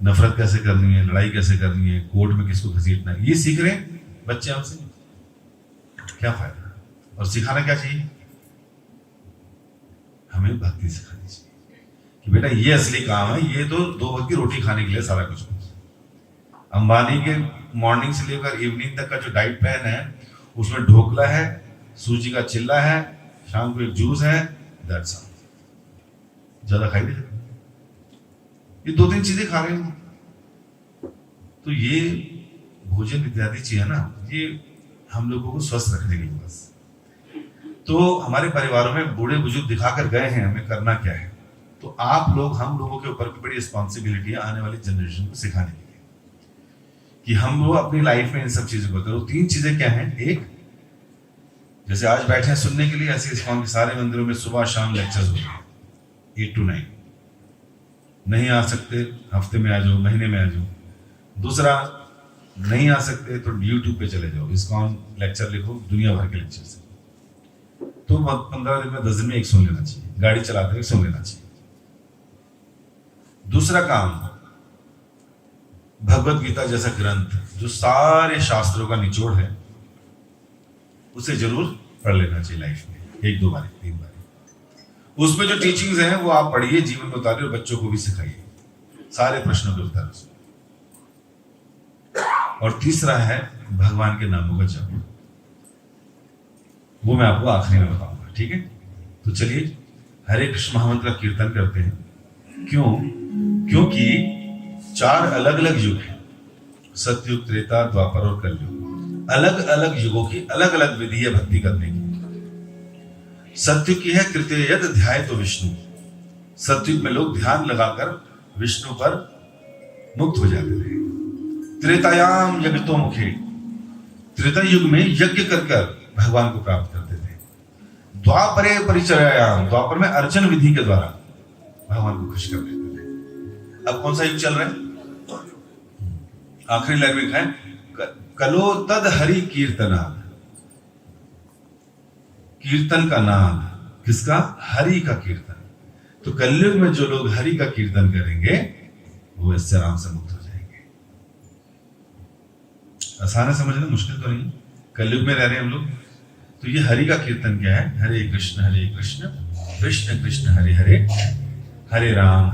नफरत कैसे करनी है, लड़ाई कैसे करनी है, कोर्ट में किसको घसीटना है, ये सीख रहे हैं बच्चे हमसे, क्या फायदा। और सिखाना क्या चाहिए, हमें भक्ति सिखानी चाहिए कि बेटा ये असली काम है, ये तो 2 वक्त की रोटी खाने के लिए सारा कुछ। अंबानी के मॉर्निंग से लेकर इवनिंग तक का जो डाइट प्लान है, उसमें ढोकला है, सूजी का चिल्ला है, शाम को एक जूस है, दैट्स ऑल, ज्यादा खाई नहीं सकते। ये 2-3 चीजें खा रहे हैं। तो ये भोजन इत्यादि चीज है ना, ये हम लोगों को स्वस्थ रखने के लिए बस। तो हमारे परिवारों में बूढ़े बुजुर्ग दिखाकर गए हैं हमें करना क्या है, तो आप लोग, हम लोगों के ऊपर भी बड़ी रिस्पॉन्सिबिलिटी है आने वाली जनरेशन को सिखाने के लिए कि हम लोग अपनी लाइफ में इन सब चीजों को करो। 3 चीजें क्या हैं, एक जैसे आज बैठे हैं सुनने के लिए, ऐसे इस्कॉन के सारे मंदिरों में सुबह शाम लेक्चर्स होते हैं 8 to 9। नहीं आ सकते हफ्ते में आ जाओ, महीने में आ जाओ। दूसरा, नहीं आ सकते तो यूट्यूब पे चले जाओ, इस्कॉन लेक्चर लिखो, दुनिया भर के लेक्चर से, तो 15 दिन में 10 दिन में एक सुन लेना चाहिए, गाड़ी चलाते हुए सुन लेना चाहिए। दूसरा काम, भगवत गीता जैसा ग्रंथ जो सारे शास्त्रों का निचोड़ है, उसे जरूर पढ़ लेना चाहिए लाइफ में 1-2 बार 3 बार। उसमें जो टीचिंग्स हैं वो आप पढ़िए, जीवन में उतारिए और बच्चों को भी सिखाइए, सारे प्रश्नों के उत्तर उसमें। और तीसरा है भगवान के नामों का जप, वो मैं आपको आखिरी में बताऊंगा, ठीक है। तो चलिए हरे कृष्ण महामंत्र का कीर्तन करते हैं। क्यों? क्योंकि 4 अलग अलग युग हैं, सतयुग, त्रेता, द्वापर और कलयुग। अलग अलग युगों की अलग अलग विधि है भक्ति करने की। सतयुग की है कृत्य यद ध्याय तो विष्णु, सतयुग में लोग ध्यान लगाकर विष्णु पर मुक्त हो जाते थे। त्रेतायाम यज्ञतो मुखे, त्रेता युग में यज्ञ कर भगवान को प्राप्त करते थे। द्वापरे परिचर्यायाम, द्वापर में अर्चन विधि के द्वारा भगवान को खुश कर लेते थे। अब कौन सा युग चल रहा है? आखिरी लाइन में है कलो तद हरि कीर्तनाद, कीर्तन का नाद किसका? हरि का कीर्तन। तो कलयुग में जो लोग हरि का कीर्तन करेंगे वो इससे आराम से मुक्त हो जाएंगे। आसान है समझना, मुश्किल तो नहीं। कलयुग में रह रहे हैं हम लोग, तो ये हरि का कीर्तन क्या है? हरे कृष्ण कृष्ण कृष्ण हरे हरे, हरे राम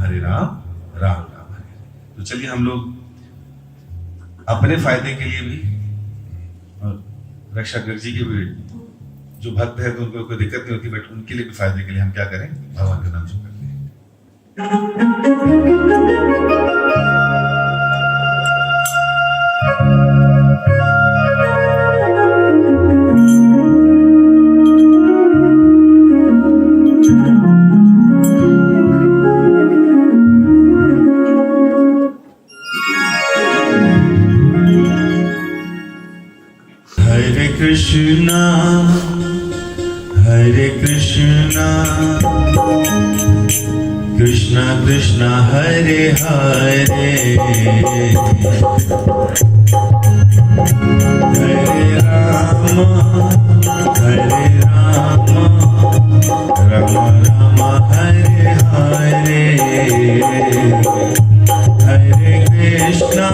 राम राम हरे। तो चलिए हम लोग अपने फायदे के लिए भी और रक्षाकर जी के भी, जो भक्त है तो उनको कोई दिक्कत नहीं होती, बट उनके लिए भी फायदे के लिए हम क्या करें? भगवान का नाम जप करते हैं। हरे कृष्णा कृष्णा कृष्णा हरे हरे, हरे राम राम राम हरे हरे, हरे कृष्णा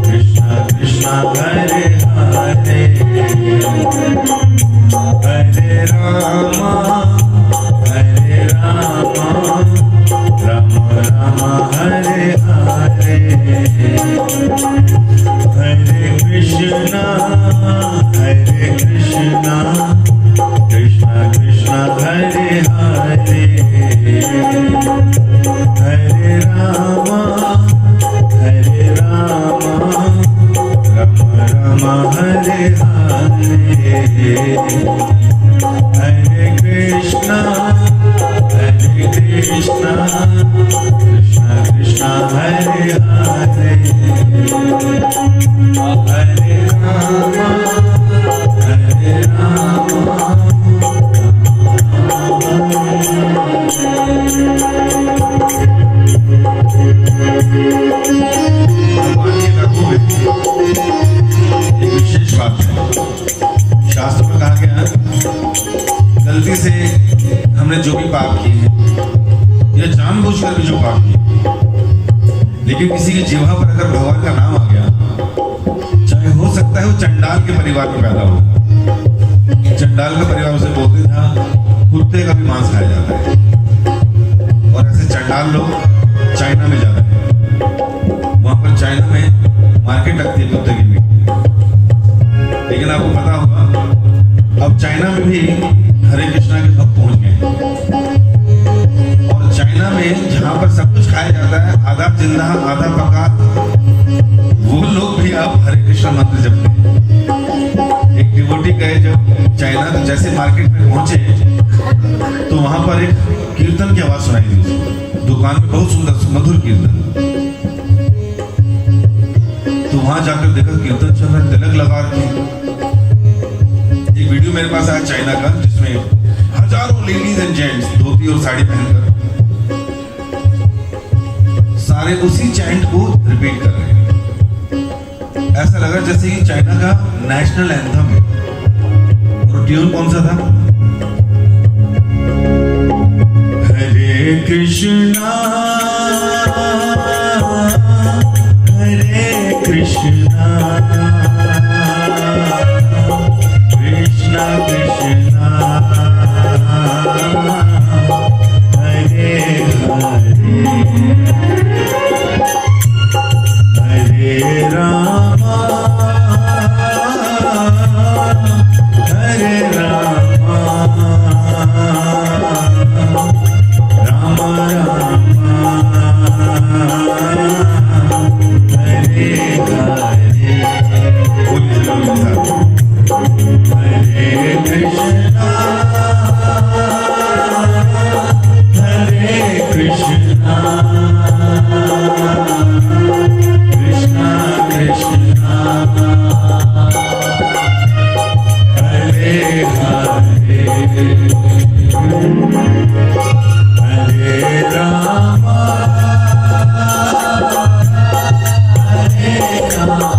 कृष्णा कृष्णा हरे हरे, हरे राम राम राम हरे हरे, हरे कृष्णा कृष्णा कृष्णा हरे हरे, हरे राम राम राम हरे हरे, हरे कृष्ण गलती से हमने जो भी पाप किए हैं या जानबूझकर भी जो पाप किए, लेकिन किसी की जीवा पर अगर भगवान का नाम आ गया, चाहे हो सकता है वो चंडाल के परिवार में पैदा हो। चंडाल का परिवार उसे बोलते हैं जहाँ कुत्ते का भी मांस खाया जाता है, और ऐसे चंडाल लोग चाइना में जाते हैं। वहां पर चाइना में मार्केट लगती है कुत्ते की भी। लेकिन आपको पता होगा अब चाइना में भी हरे कृष्णा के भक्त पहुंच गए, और चाइना में जहां पर सब कुछ खाया जाता है, आधा जिंदा आधा पका, वो लोग भी आप हरे कृष्णा मंत्र जपते हैं। एक डिवोटी गए जब चाइना, तो जैसे मार्केट में पहुंचे तो वहां पर एक कीर्तन की आवाज सुनाई दी उसको, दुकान में बहुत सुंदर मधुर कीर्तन। तो वहां जाकर देखा कीर्तन चल रहा है, तिलक लगा रखे। एक वीडियो मेरे पास आया चाइना का, जिसमें हजारों लेडीज एंड जेंट्स धोती और साड़ी पहनकर सारे उसी चैंट को रिपीट कर रहे हैं। ऐसा लगा जैसे कि चाइना का नेशनल एंथम है। और ट्यून कौन सा था? हरे कृष्णा हरे कृष्णा कृष्णा कृष्णा हरे हरे हरे रामा हरे रामा रामा रामा हरे हरे। हरे कृष्णा हरे कृष्णा कृष्णा कृष्णा हरे हरे हरे रामा हरे रामा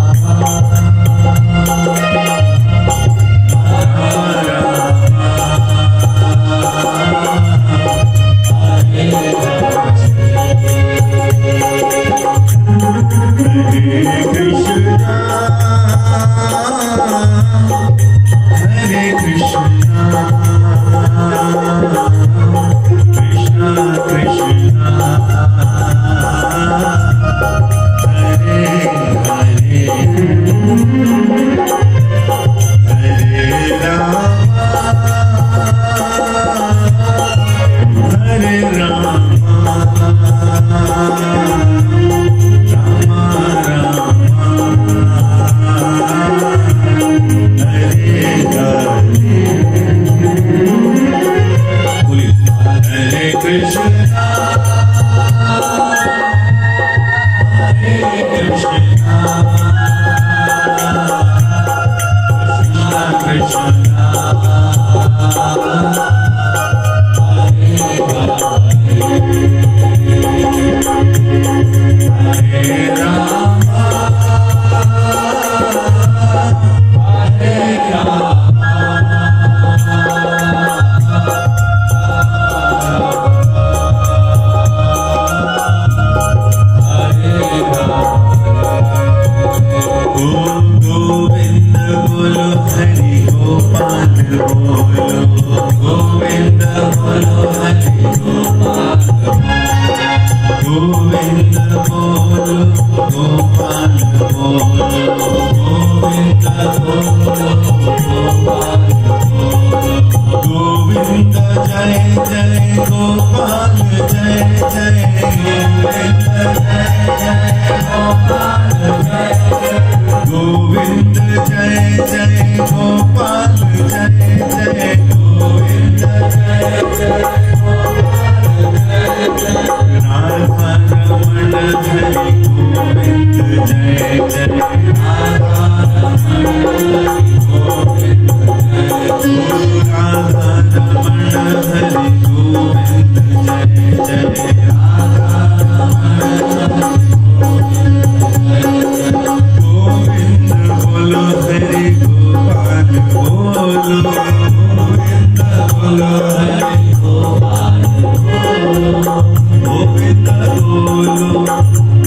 गोविंद बोलो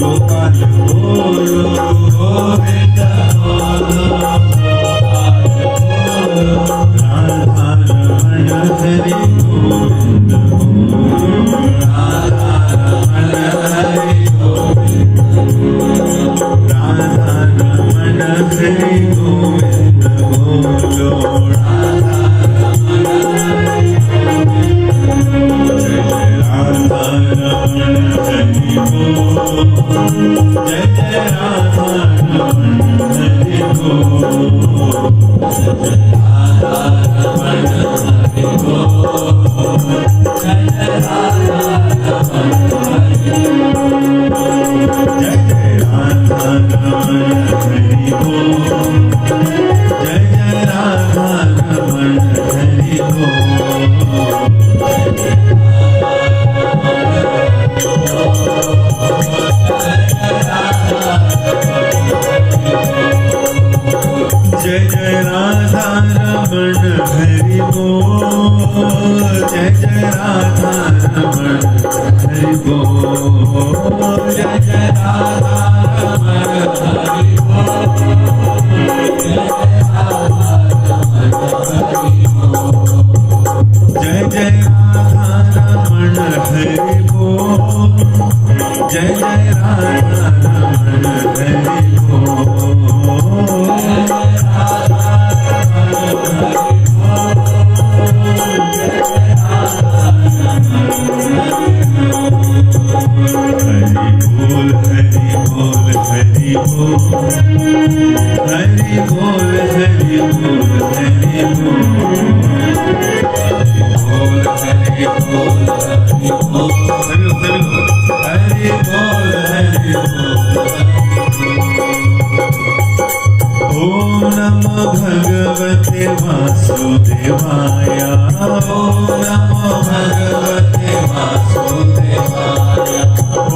गोपाल बोलो गोविंद बोलो राधा रमण हरि गोविंद बोलो राधा रमण हरि गोविंद राधा रमण हरि गोविंद बोलो राधा रमण हरि राधा रमण हरि बोलो जय जय राधा रमण हरि बोलो जय राधा रमण हरि बोलो जय जय राधा रमण हरि जय जय राधा रमण हरि बोलो जय जय राधा रमण हरि बोलो जय जय राधा रमण हरि बोल जय जय राधा रमण हरि बोल जय जय राधा रमण हरि बोल जय जय राधा रमण हरि बोल जय जय राधा रमण हरि बोल हरि बोल हरि बोल हरि बोल हरि बोल हरि बोल हरि बोल हरि बोल हरि बोल ओम नमो भगवते वासुदेवाय ओम नमो भगवते वासुदेवाय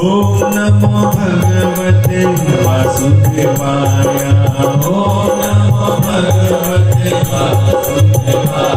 ओम नमो भगवते वासुदेवाय ओम नमो भगवते वासुदेवाय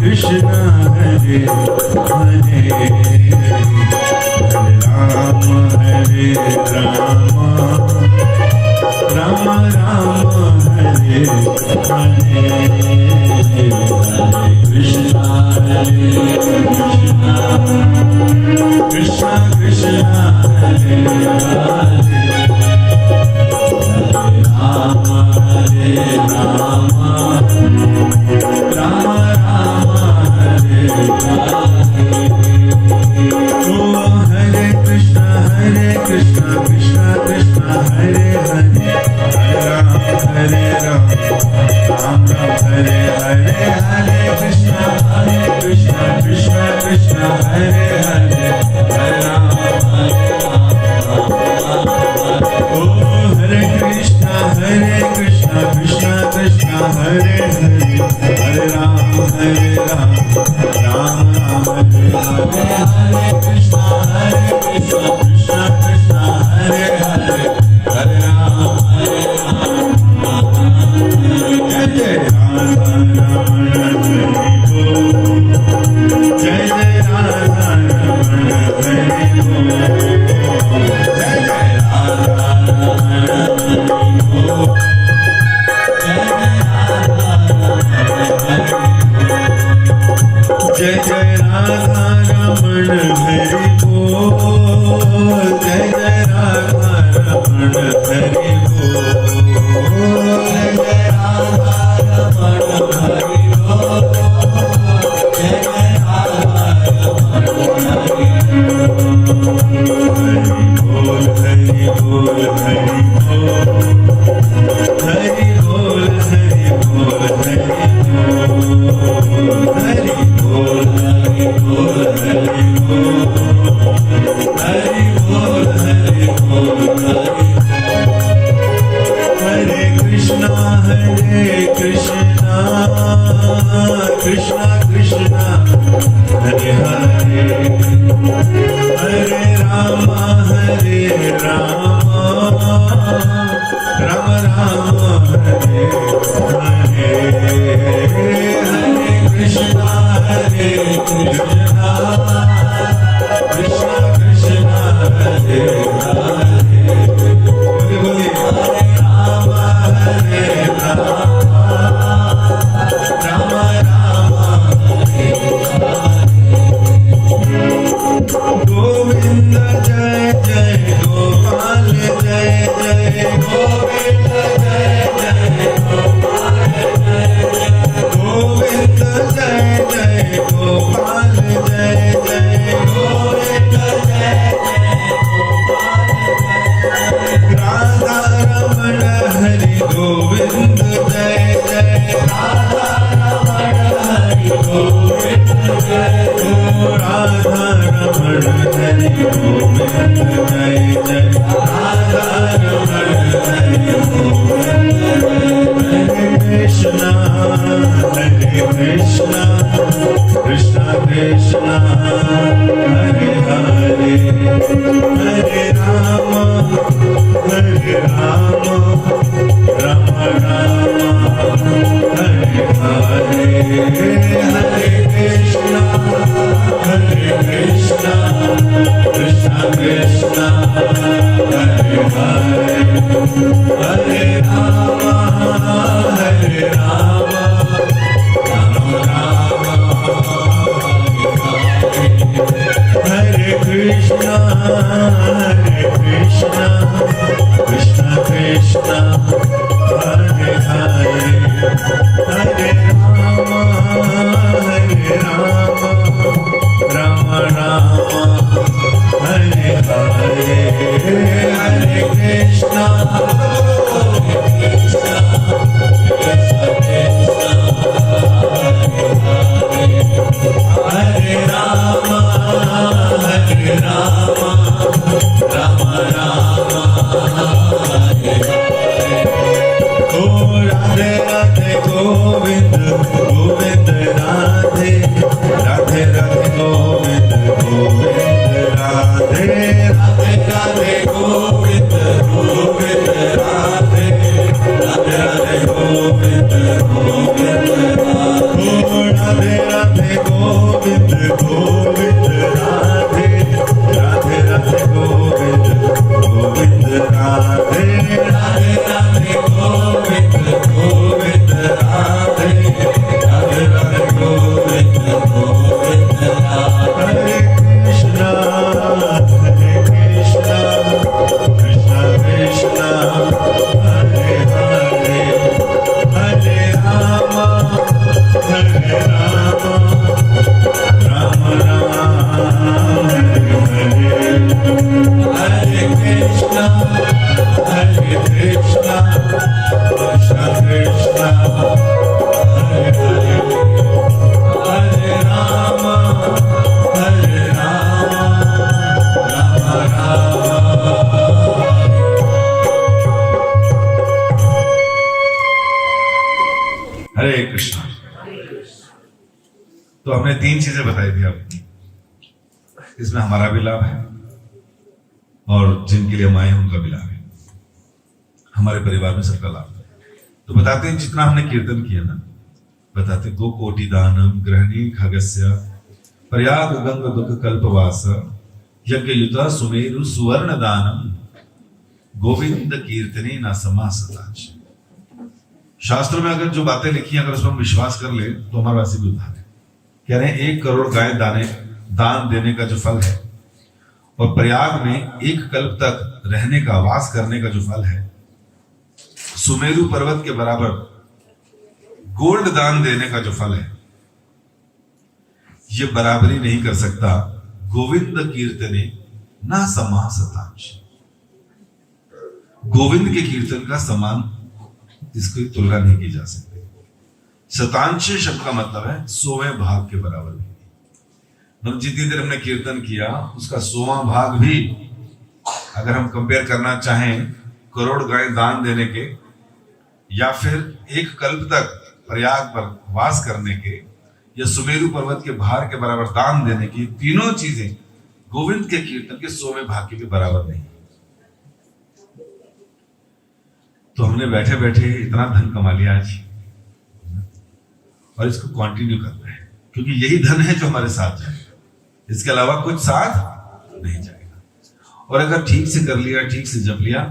Krishna Hare Hare Rama Hare Rama Rama Rama Hare Hare Krishna Hare Krishna Krishna Krishna Hare Hare Rama Hare Rama Rama Rama Hare Hare Krishna Krishna Krishna Hare Hare Hare Ram Ram Hare Hare Hare Krishna Krishna Krishna Hare Hare Hare Ram Hare Krishna Krishna Krishna Hare Hare Hare Ram Ram Hare Hare Hare Krishna Krishna Krishna Hare Hare Hare Ram Jai Jai Radha Raman Hari Bol Jai Jai Radha Raman Hari Bol Jai Jai Radha Raman Hari Bol Jai Jai Radha Krishna Krishna Krishna Hare Hare Hare Ram Ram Ram Hare Hare Hare Krishna Krishna Krishna Hare Hare बोलिए हरे राम राम राम हरे गोविंद जय जय गोपाल जय जय गोविंद जय जय गोपाल जय जय गोविंद जय जय गोपाल जय जय गोविंद जय जय गोपाल जय राधा रमण हरि गोविंद जय जय राधा रमण हरि गोविंद जय राधा रमण हरि गोविंद जय जय राधा रमण हरि गोविंद हरे कृष्णा कृष्णा कृष्णा हरे हरे हरे राम राम राम हरे हरे हरे कृष्णा कृष्णा कृष्णा हरे हरे हरे राम हरे कृष्णा कृष्णा कृष्णा हरे हरे हरे राम राम राम हरे हरे हरे कृष्णा कृष्णा कृष्णा हरे राम राम राम हरे हरे ओ राधे राधे गोविंद गोविंद राधे राधे राधे गोविंद गोविंद राधे राधे राधे गोविंद गोविंद राधे राधे राधे गोविंद गोविंद राधे राधे गोविंद गोविंद राधे राधे राधे गोविंद गोविंद राधे राधे राधे गोविंद गोविंद राधे राधे राधे गोविंद गोविंद हरे कृष्णा कृष्णा कृष्णा हरे हरे हरे राम राम राम हरे हरे हरे कृष्णा कृष्णा कृष्णा हरे हरे हरे राम राम हरे कृष्णा। तो हमने 3 चीजें बताई थी आपको, इसमें हमारा भी लाभ है और जिनके लिए हम आए उनका भी लाभ है, हमारे परिवार में सबका लाभ है। तो बताते हैं जितना हमने कीर्तन किया ना, बताते गो कोटि दानम ग्रहणी खगस्य प्रयाग गंग दुख कल्पवास यज्ञ युता सुमेरु सुवर्ण दानम गोविंद कीर्तने न समासताच। शास्त्रों में अगर जो बातें लिखी अगर उस पर हम विश्वास कर ले तो हमारा वैसे भी उद्धार है। कह रहे हैं 1 करोड़ गाय दान देने का जो फल है और प्रयाग में 1 कल्प तक रहने का वास करने का जो फल है, सुमेरु पर्वत के बराबर गोल्ड दान देने का जो फल है, ये बराबरी नहीं कर सकता गोविंद कीर्तने ना समा सतांश। गोविंद के कीर्तन का समान इसकी तुलना नहीं की जा सकती। शतांश शब्द का मतलब है 100वें भाग के बराबर भी। मतलब जितनी देर हमने कीर्तन किया उसका 100वां भाग भी अगर हम कंपेयर करना चाहें करोड़ गाय दान देने के, या फिर एक कल्प तक प्रयाग पर वास करने के, या सुमेरु पर्वत के भार के बराबर दान देने की, तीनों चीजें गोविंद के कीर्तन के 100वें भाग के भी बराबर नहीं। तो हमने बैठे बैठे इतना धन कमा लिया आज, और इसको कंटिन्यू करना है, क्योंकि यही धन है जो हमारे साथ जाएगा, इसके अलावा कुछ साथ नहीं जाएगा। और अगर ठीक से कर लिया, ठीक से जप लिया,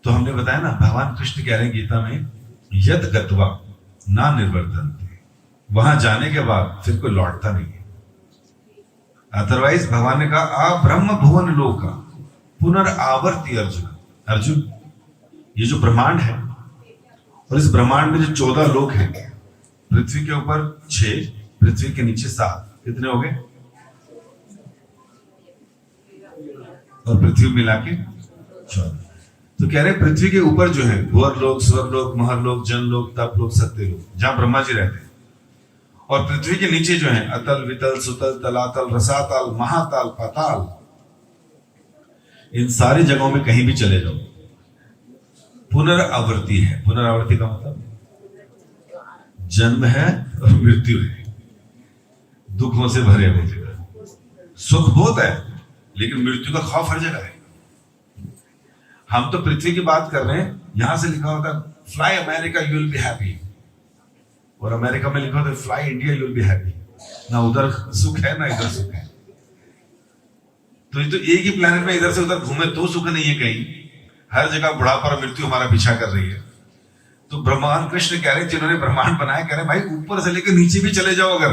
तो हमने बताया ना, भगवान कृष्ण कह रहे हैं गीता में, यद गत्वा ना निर्वर्तन्ते, वहां जाने के बाद फिर कोई लौटता नहीं है। अदरवाइज भगवान ने कहा आ ब्रह्म भुवन लोका पुनर्आवर्ती अर्जुन। अर्जुन, ये जो ब्रह्मांड है, और इस ब्रह्मांड में जो 14 लोक हैं, पृथ्वी के ऊपर 6, पृथ्वी के नीचे 7, कितने हो गए? और पृथ्वी मिला के 14। तो कह रहे पृथ्वी के ऊपर जो है भुवर लोक, स्वर्ग लोक, महरलोक, जनलोक, तपलोक, सत्यलोक, जहां ब्रह्मा जी रहते हैं, और पृथ्वी के नीचे जो है अतल, वितल, सुतल, तलातल, रसातल, महातल, पाताल, इन सारी जगहों में कहीं भी चले जाओ, पुनरावर्ती है। पुनरावर्ती का मतलब जन्म है और मृत्यु है, दुखों से भरे हुए जगह। सुख बहुत है, लेकिन मृत्यु का खौफ हर जगह है। हम तो पृथ्वी की बात कर रहे हैं, यहां से लिखा होता fly America you will be happy, और अमेरिका में लिखा होता है fly India you will be happy. ना उधर सुख है ना इधर सुख है। तो ये तो एक ही प्लेनेट में इधर से उधर घूमे तो सुख नहीं है कहीं, हर जगह बुढ़ापा और मृत्यु हमारा पीछा कर रही है। तो भगवान कृष्ण कह रहे, जिन्होंने ब्रह्मांड बनाया, कह रहे भाई ऊपर से लेकर नीचे भी चले जाओ अगर,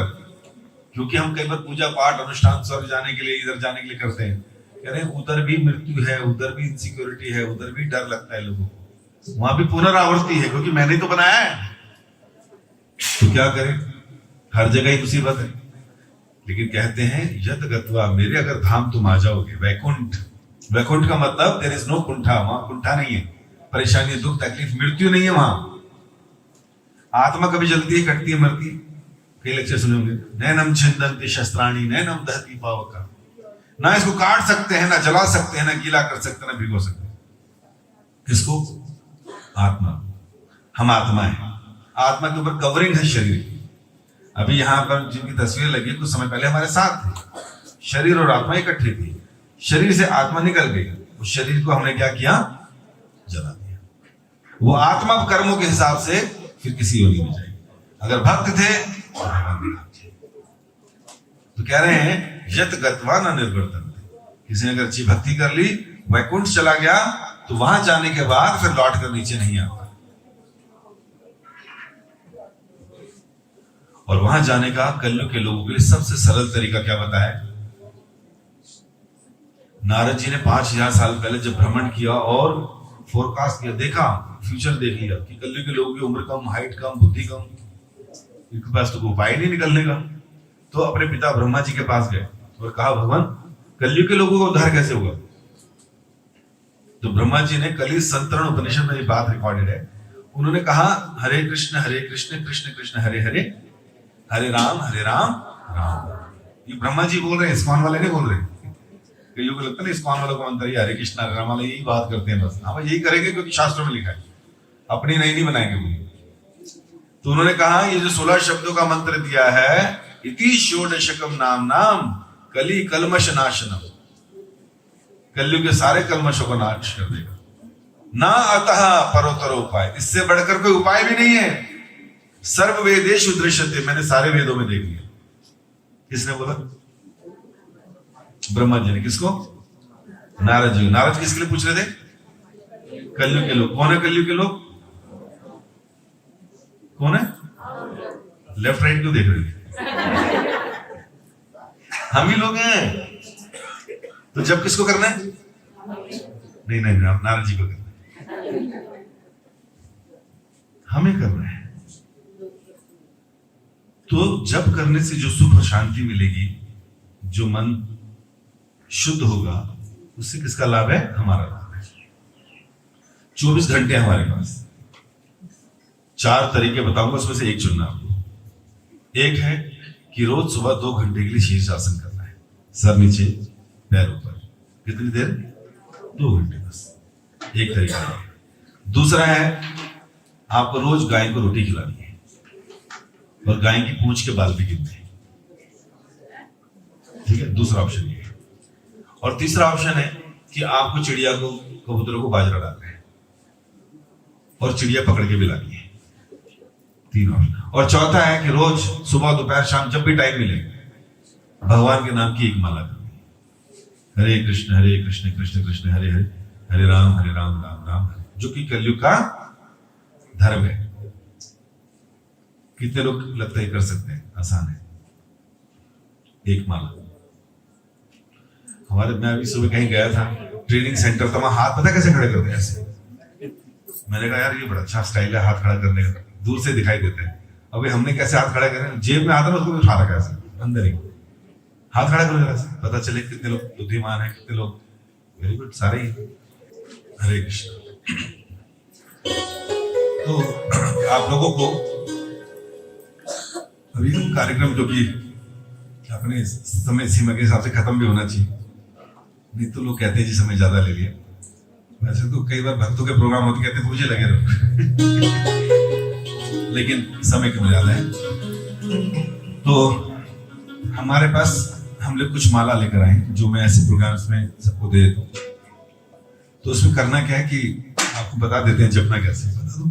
क्योंकि हम कई बार पूजा पाठ अनुष्ठान स्वर्ग जाने के लिए, इधर जाने के लिए करते हैं, कह रहे उधर भी मृत्यु है, उधर भी इनसिक्योरिटी है, उधर भी डर लगता है लोगों को, वहां भी पुनरावृत्ति है, क्योंकि मैंने तो बनाया है। तो क्या करें, हर जगह ही मुसीबत है। लेकिन कहते हैं यद गत्वा, मेरे अगर धाम तुम आ जाओगे, वैकुंठ, वैकुंठ का मतलब देयर इज नो कुंठा, वहां कुंठा नहीं है, परेशानी, दुख, तकलीफ, मृत्यु नहीं है वहां। आत्मा कभी जलती है, कटती है, मरती है। कई लेक्चर सुने होंगे, नैनम छिंदन्ति शस्त्राणि नैनम दहति पावका, ना इसको काट सकते हैं, ना जला सकते हैं, ना गीला कर सकते हैं, ना भिगो सकते हैं। किसको? आत्मा। हम आत्मा है, आत्मा के ऊपर कवरिंग है शरीर। अभी यहां पर जिनकी तस्वीर लगी कुछ समय पहले हमारे साथ थे, शरीर और आत्मा इकट्ठे थी, शरीर से आत्मा निकल गई, उस शरीर को हमने क्या किया? जला दिया। वो आत्मा कर्मों के हिसाब से फिर किसी योनि में जाएगी। अगर भक्त थे तो कह रहे हैं यत गत्वा न निर्वर्तन्ते, किसी ने अगर अच्छी भक्ति कर ली, वैकुंठ चला गया, तो वहां जाने के बाद फिर लौट कर नीचे नहीं आता। और वहां जाने का कलयुग के लोगों के लिए सबसे सरल तरीका क्या बताया? नारद जी ने 5000 साल पहले जब भ्रमण किया और फोरकास्ट किया, देखा, फ्यूचर देख लिया कि कलयुग के लोगों की उम्र कम, हाइट कम, बुद्धि कम, इनके पास तो कोई उपाय नहीं निकलने का। तो अपने पिता ब्रह्मा जी के पास गए और कहा, भगवान कलयुग के लोगों का उद्धार कैसे होगा? तो ब्रह्मा जी ने, कली संतरण उपनिषद में ये बात रिकॉर्डेड है, उन्होंने कहा हरे कृष्ण कृष्ण कृष्ण हरे हरे, हरे राम राम। ये ब्रह्मा जी बोल रहे हैं, इस्कॉन वाले नहीं बोल रहे। कई लोगों को लगता है ना इस्कॉन वालों को मंत्र ही हरे कृष्ण हरे राम वाले यही बात करते हैं बस। हाँ भाई, यही करेंगे क्योंकि शास्त्रों में लिखा है, अपनी नहीं बनाएंगे। तो उन्होंने कहा ये जो 16 शब्दों का मंत्र दिया है, इति षोडशकम नाम नाम कली कलमश नाशनम, कलयुग के सारे कलमशों को नाश कर देगा। ना अतः परोतर उपाय, इससे बढ़कर कोई उपाय भी नहीं है। सर्व वेदेषु दृश्यते, मैंने सारे वेदों में देख लिया। किसने बोला? ब्रह्मा जी ने। किसको? नारद जी। नारद किसके लिए पूछ रहे थे? कलयुग के लोग। कौन है कलयुग के लोग? कौन है? लेफ्ट राइट क्यों देख रहे हैं? हम ही लोग हैं। तो जब किसको करना है? नहीं, नारद जी को करना है, हमें करना है। तो जब करने से जो सुख और शांति मिलेगी, जो मन शुद्ध होगा, उससे किसका लाभ है? हमारा लाभ है। 24 घंटे हमारे पास, 4 तरीके बताऊंगा, उसमें से एक चुनना आपको। एक है कि रोज सुबह 2 घंटे के लिए शीर्षासन करना है, सर नीचे पैर ऊपर। कितनी देर? 2 घंटे बस, एक तरीका है। दूसरा है आपको रोज गाय को रोटी खिलानी है और गाय की पूंछ के बाल भी गिनने हैं। ठीक है, दूसरा ऑप्शन ये है। और तीसरा ऑप्शन है कि आपको चिड़िया को, कबूतरों को बाजरा डालना है और चिड़िया पकड़ के भी लानी है। 3 ऑप्शन। और चौथा है कि रोज सुबह दोपहर शाम जब भी टाइम मिले भगवान के नाम की एक माला करनी है। हरे कृष्ण कृष्ण कृष्ण हरे हरे, हरे राम राम राम हरे, जो कि कलयुग का धर्म है। कितने लोग लगता है कर सकते हैं? आसान है, एक माला। हमारे, मैं अभी सुबह कहीं गया था ट्रेनिंग सेंटर, तो वहां हाथ पता कैसे खड़े करते हैं ऐसे। मैंने कहा यार ये बड़ा अच्छा स्टाइल है हाथ खड़ा करने का, दूर से दिखाई देते हैं। अभी हमने कैसे हाथ खड़ा करे, जेब में आता ना उसको उठा रखा ऐसे अंदर ही, हाथ खड़ा करो जरा, पता चले कितने लोग बुद्धिमान है, कितने लोग। वेरी गुड, सारे ही। हरे कृष्ण। तो आप लोगों को अभी हम कार्यक्रम जो कि अपने समय सीमा के हिसाब से खत्म भी होना चाहिए, नहीं तो लोग कहते हैं जी समय ज्यादा ले लिया। वैसे तो कई बार भक्तों के प्रोग्राम होते कहते मुझे लगे रहो लेकिन समय कम ज्यादा है। तो हमारे पास हम लोग कुछ माला लेकर आए जो मैं ऐसे प्रोग्राम्स में सबको दे देता हूँ। तो उसमें करना क्या है कि आपको बता देते हैं जपना कैसे, बता दूं।